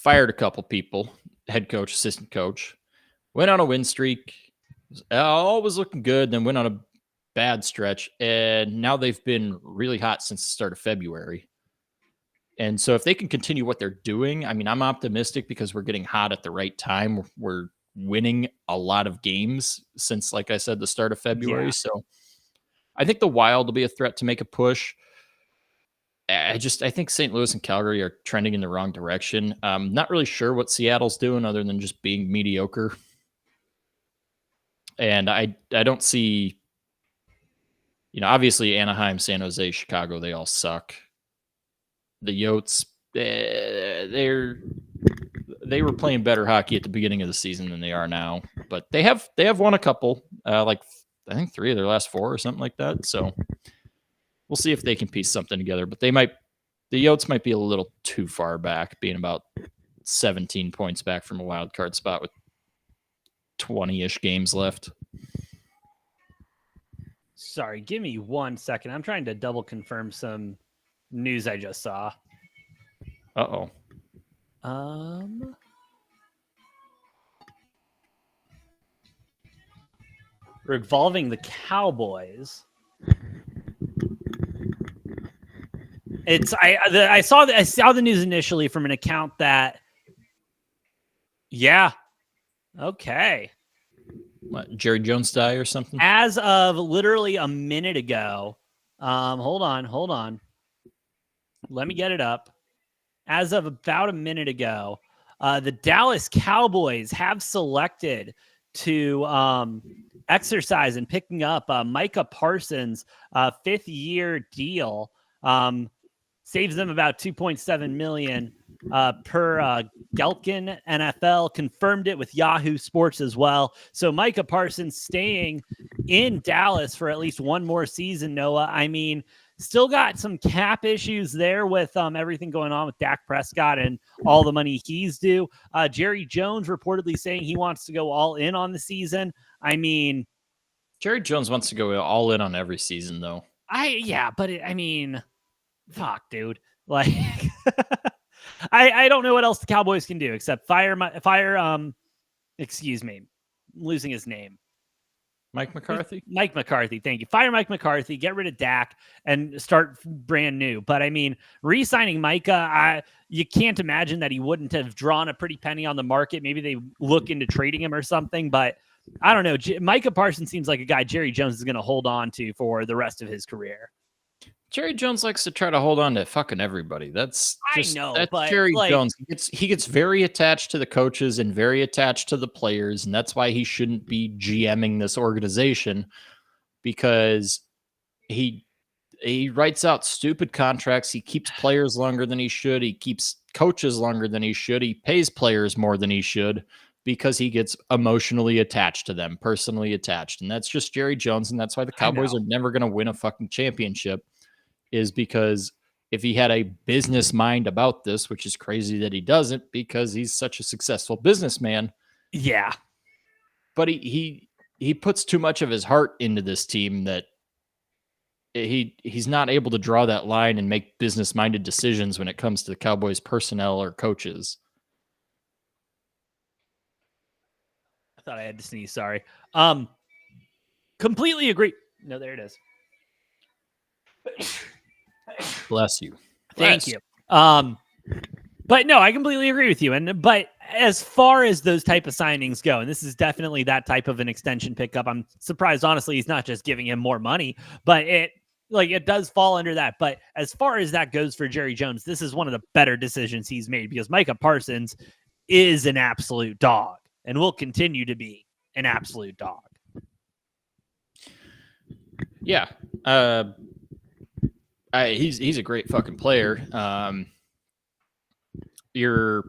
Fired a couple people, head coach, assistant coach, went on a win streak. All was looking good, then went on a bad stretch, and now they've been really hot since the start of February. And so if they can continue what they're doing, I mean, I'm optimistic because we're getting hot at the right time. We're winning a lot of games since, like I said, the start of February.
Yeah.
So I think the Wild will be a threat to make a push. I think St. Louis and Calgary are trending in the wrong direction. Not really sure what Seattle's doing other than just being mediocre. And I don't see, obviously Anaheim, San Jose, Chicago, they all suck. The Yotes, they were playing better hockey at the beginning of the season than they are now, but they have won a couple, like I think 3 of their last 4 or something like that. So we'll see if they can piece something together. But the Yotes might be a little too far back, being about 17 points back from a wild card spot with 20-ish games left.
Sorry, give me 1 second. I'm trying to double confirm some news I just saw.
Uh-oh.
Revolving the Cowboys. I saw the news initially from an account that, yeah, okay.
What, Jerry Jones die or something?
As of literally a minute ago, hold on. Let me get it up. As of about a minute ago, the Dallas Cowboys have selected to exercise and picking up Micah Parsons' 5th-year deal. Saves them about $2.7 million per Gelkin. NFL confirmed it with Yahoo Sports as well. So Micah Parsons staying in Dallas for at least one more season, Noah. I mean, still got some cap issues there with everything going on with Dak Prescott and all the money he's due. Jerry Jones reportedly saying he wants to go all in on the season. I mean,
Jerry Jones wants to go all in on every season, though.
Fuck, dude. Like, I don't know what else the Cowboys can do except excuse me, I'm losing his name.
Mike McCarthy?
Mike McCarthy, thank you. Fire Mike McCarthy, get rid of Dak, and start brand new. But, I mean, re-signing Micah, you can't imagine that he wouldn't have drawn a pretty penny on the market. Maybe they look into trading him or something, but I don't know. Micah Parsons seems like a guy Jerry Jones is going to hold on to for the rest of his career.
Jerry Jones likes to try to hold on to fucking everybody. That's Jerry Jones. He gets very attached to the coaches and very attached to the players, and that's why he shouldn't be GMing this organization, because he writes out stupid contracts. He keeps players longer than he should. He keeps coaches longer than he should. He pays players more than he should because he gets emotionally attached to them, personally attached. And that's just Jerry Jones, and that's why the Cowboys are never going to win a fucking championship. Is because if he had a business mind about this, which is crazy that he doesn't because he's such a successful businessman.
Yeah.
But he puts too much of his heart into this team that he's not able to draw that line and make business-minded decisions when it comes to the Cowboys personnel or coaches.
I thought I had to sneeze. Sorry. Completely agree. No, there it is.
Bless you.
Thank you. But no, I completely agree with you. But as far as those type of signings go, and this is definitely that type of an extension pickup, I'm surprised, honestly, he's not just giving him more money, but it does fall under that. But as far as that goes for Jerry Jones, this is one of the better decisions he's made because Micah Parsons is an absolute dog and will continue to be an absolute dog.
Yeah. He's a great fucking player. If you're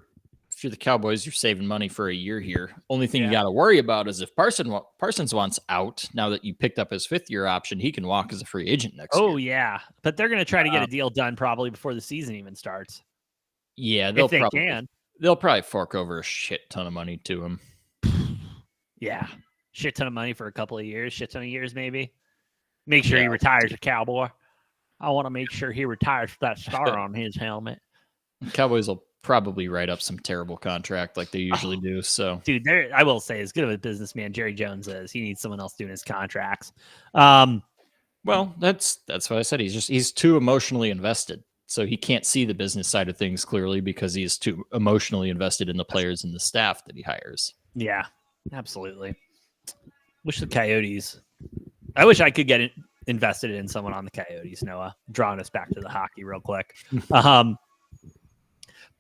the Cowboys, you're saving money for a year here. Only thing you got to worry about is if Parsons wants out, now that you picked up his 5th-year option, he can walk as a free agent next year.
Oh, yeah. But they're going to try to get a deal done probably before the season even starts.
Yeah,
they'll
probably fork over a shit ton of money to him.
Yeah. Shit ton of money for a couple of years, shit ton of years maybe. Make sure he retires a Cowboy. I want to make sure he retires with that star on his helmet.
Cowboys will probably write up some terrible contract like they usually do. So,
dude, I will say, as good of a businessman Jerry Jones is, he needs someone else doing his contracts.
Well, that's what I said. He's too emotionally invested. So he can't see the business side of things clearly because he is too emotionally invested in the players and the staff that he hires.
Yeah, absolutely. Wish the Coyotes. I wish I could get invested in someone on the Coyotes, Noah. Drawing us back to the hockey real quick. I'm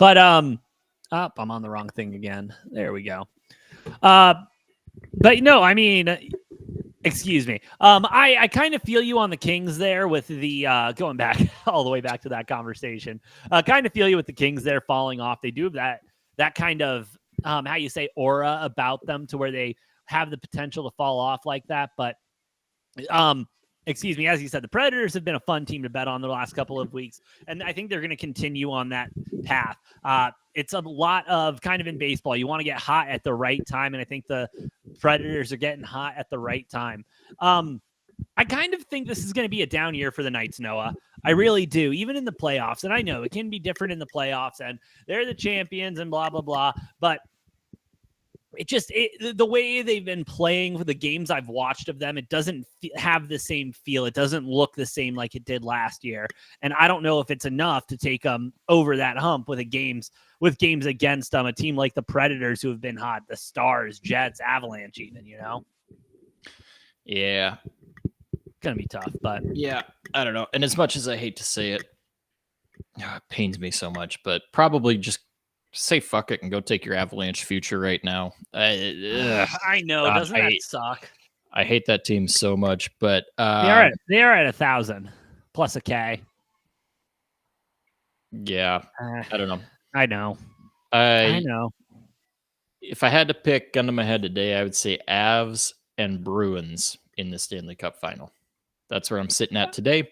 on the wrong thing again. There we go. But no, I mean, excuse me. I kind of feel you on the Kings there with the going back all the way back to that conversation. Kind of feel you with the Kings there falling off. They do have that kind of how you say aura about them to where they have the potential to fall off like that. But excuse me, as you said, the Predators have been a fun team to bet on the last couple of weeks, and I think they're going to continue on that path. It's a lot of kind of in baseball. You want to get hot at the right time, and I think the Predators are getting hot at the right time. I kind of think this is going to be a down year for the Knights, Noah. I really do, even in the playoffs. And I know it can be different in the playoffs, and they're the champions and blah, blah, blah. But the way they've been playing for the games I've watched of them, it doesn't have the same feel. It doesn't look the same like it did last year. And I don't know if it's enough to take them over that hump with games against a team like the Predators who have been hot, the Stars, Jets, Avalanche even,
Yeah.
Going to be tough, but
yeah, I don't know. And as much as I hate to say it, it pains me so much, but probably just say fuck it and go take your Avalanche future right now.
I know. God, doesn't that suck?
I hate that team so much, but
they are at 1,000 plus a K.
Yeah, I don't know.
I know.
I know. If I had to pick gun to my head today, I would say Avs and Bruins in the Stanley Cup final. That's where I'm sitting at today.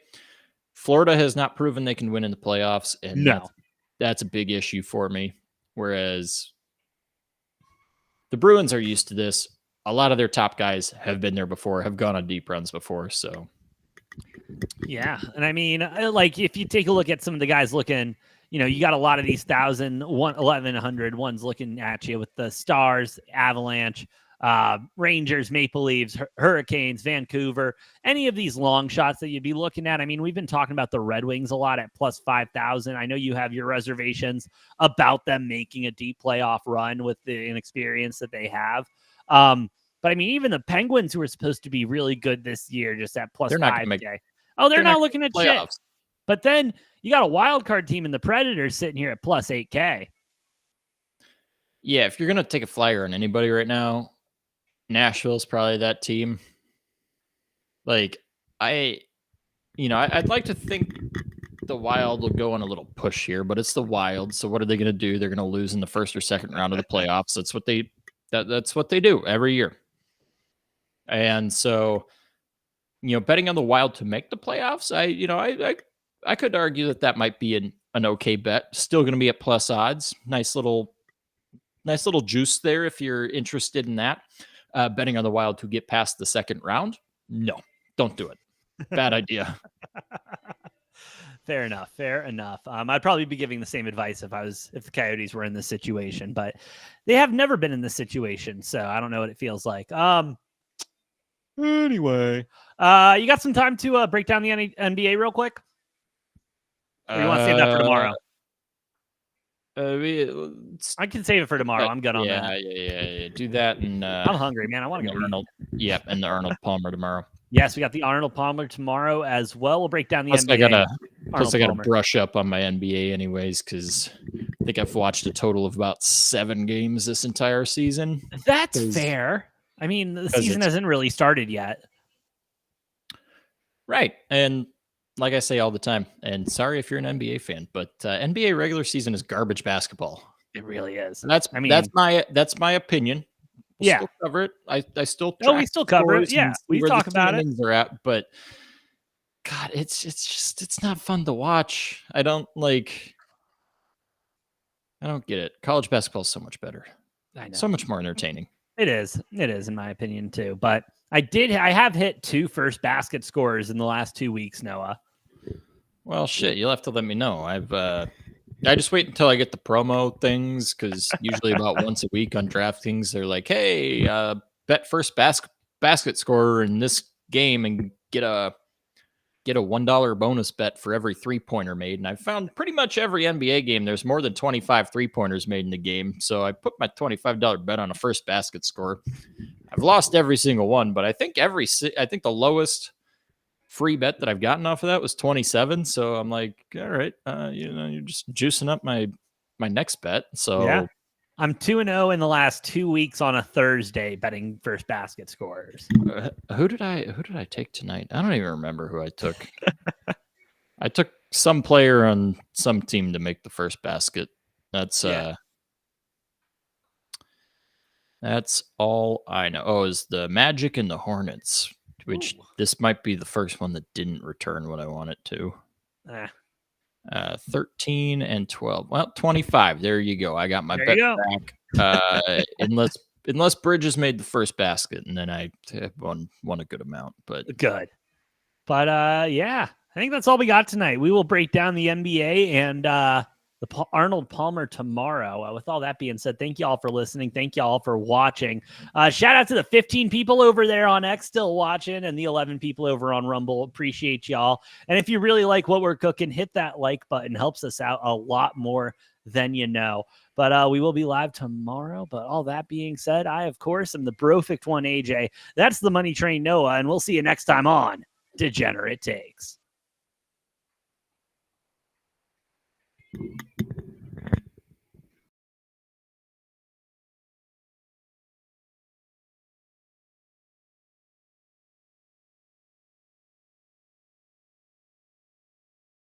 Florida has not proven they can win in the playoffs, and that's a big issue for me. Whereas the Bruins are used to this. A lot of their top guys have been there before, have gone on deep runs before. So,
yeah. And I mean, like if you take a look at some of the guys looking, you got a lot of these 1,100 ones looking at you with the Stars, Avalanche, Rangers, Maple Leafs, Hurricanes, Vancouver, any of these long shots that you'd be looking at. I mean, we've been talking about the Red Wings a lot at plus 5,000. I know you have your reservations about them making a deep playoff run with the inexperience that they have. But I mean, even the Penguins, who are supposed to be really good this year, just at plus 5K. They're not looking at playoffs. Shit. But then you got a wild card team in the Predators sitting here at plus 8K.
Yeah, if you're going to take a flyer on anybody right now, Nashville's probably that team. Like, I'd like to think the Wild will go on a little push here, but it's the Wild. So what are they going to do? They're going to lose in the first or second round of the playoffs. That's what they do every year. And so, betting on the Wild to make the playoffs, I could argue that might be an okay bet. Still going to be at plus odds. Nice little juice there if you're interested in that. Betting on the Wild to get past the second round? No, don't do it. Bad idea.
Fair enough. I'd probably be giving the same advice if the Coyotes were in this situation, but they have never been in this situation, so I don't know what it feels like. Anyway, you got some time to break down the NBA real quick? Or you want to save that for tomorrow? I can save it for tomorrow. I'm good on that.
Yeah. Do that, and
I'm hungry, man. I want to go
Arnold. Yep, and the Arnold Palmer tomorrow.
Yes, we got the Arnold Palmer tomorrow as well. We'll break down the NBA.
I gotta brush up on my NBA anyways, because I think I've watched a total of about 7 games this entire season.
That's fair. I mean, the season hasn't really started yet.
Right, and like I say all the time, and sorry if you're an NBA fan, but NBA regular season is garbage basketball.
It really is.
That's my opinion. We'll still cover it. I still
we still cover it. Yeah, we talk about it.
They're at, but God, it's not fun to watch. I don't get it. College basketball is so much better.
I know.
So much more entertaining.
It is in my opinion too. But I have hit 2 first basket scorers in the last 2 weeks, Noah.
Well, shit, you'll have to let me know. I just wait until I get the promo things, because usually about once a week on DraftKings, they're like, hey, bet first basket scorer in this game and get a get a $1 bonus bet for every 3-pointer made. And I found pretty much every NBA game, there's more than 25 3-pointers made in the game. So I put my $25 bet on a first basket score. I've lost every single one, but I think the lowest free bet that I've gotten off of that was 27. So I'm like, all right, you're just juicing up my next bet. So
yeah, I'm 2-0 in the last 2 weeks on a Thursday betting first basket scores.
Who did I take tonight? I don't even remember who I took. I took some player on some team to make the first basket. That's all I know. Oh, is the Magic and the Hornets, which this might be the first one that didn't return what I want it to. 13 and 12. Well, 25. There you go. I got my bet back. Unless Bridges made the first basket, and then I won a good amount. But
good. But yeah, I think that's all we got tonight. We will break down the NBA and the Arnold Palmer tomorrow. With all that being said, thank you all for listening. Thank you all for watching. Shout out to the 15 people over there on X still watching and the 11 people over on Rumble. Appreciate y'all. And if you really like what we're cooking, hit that like button. Helps us out a lot more than you know. But we will be live tomorrow. But all that being said, I, of course, am the Brofect1 AJ. That's the Money Train Noah. And we'll see you next time on Degenerate Takes.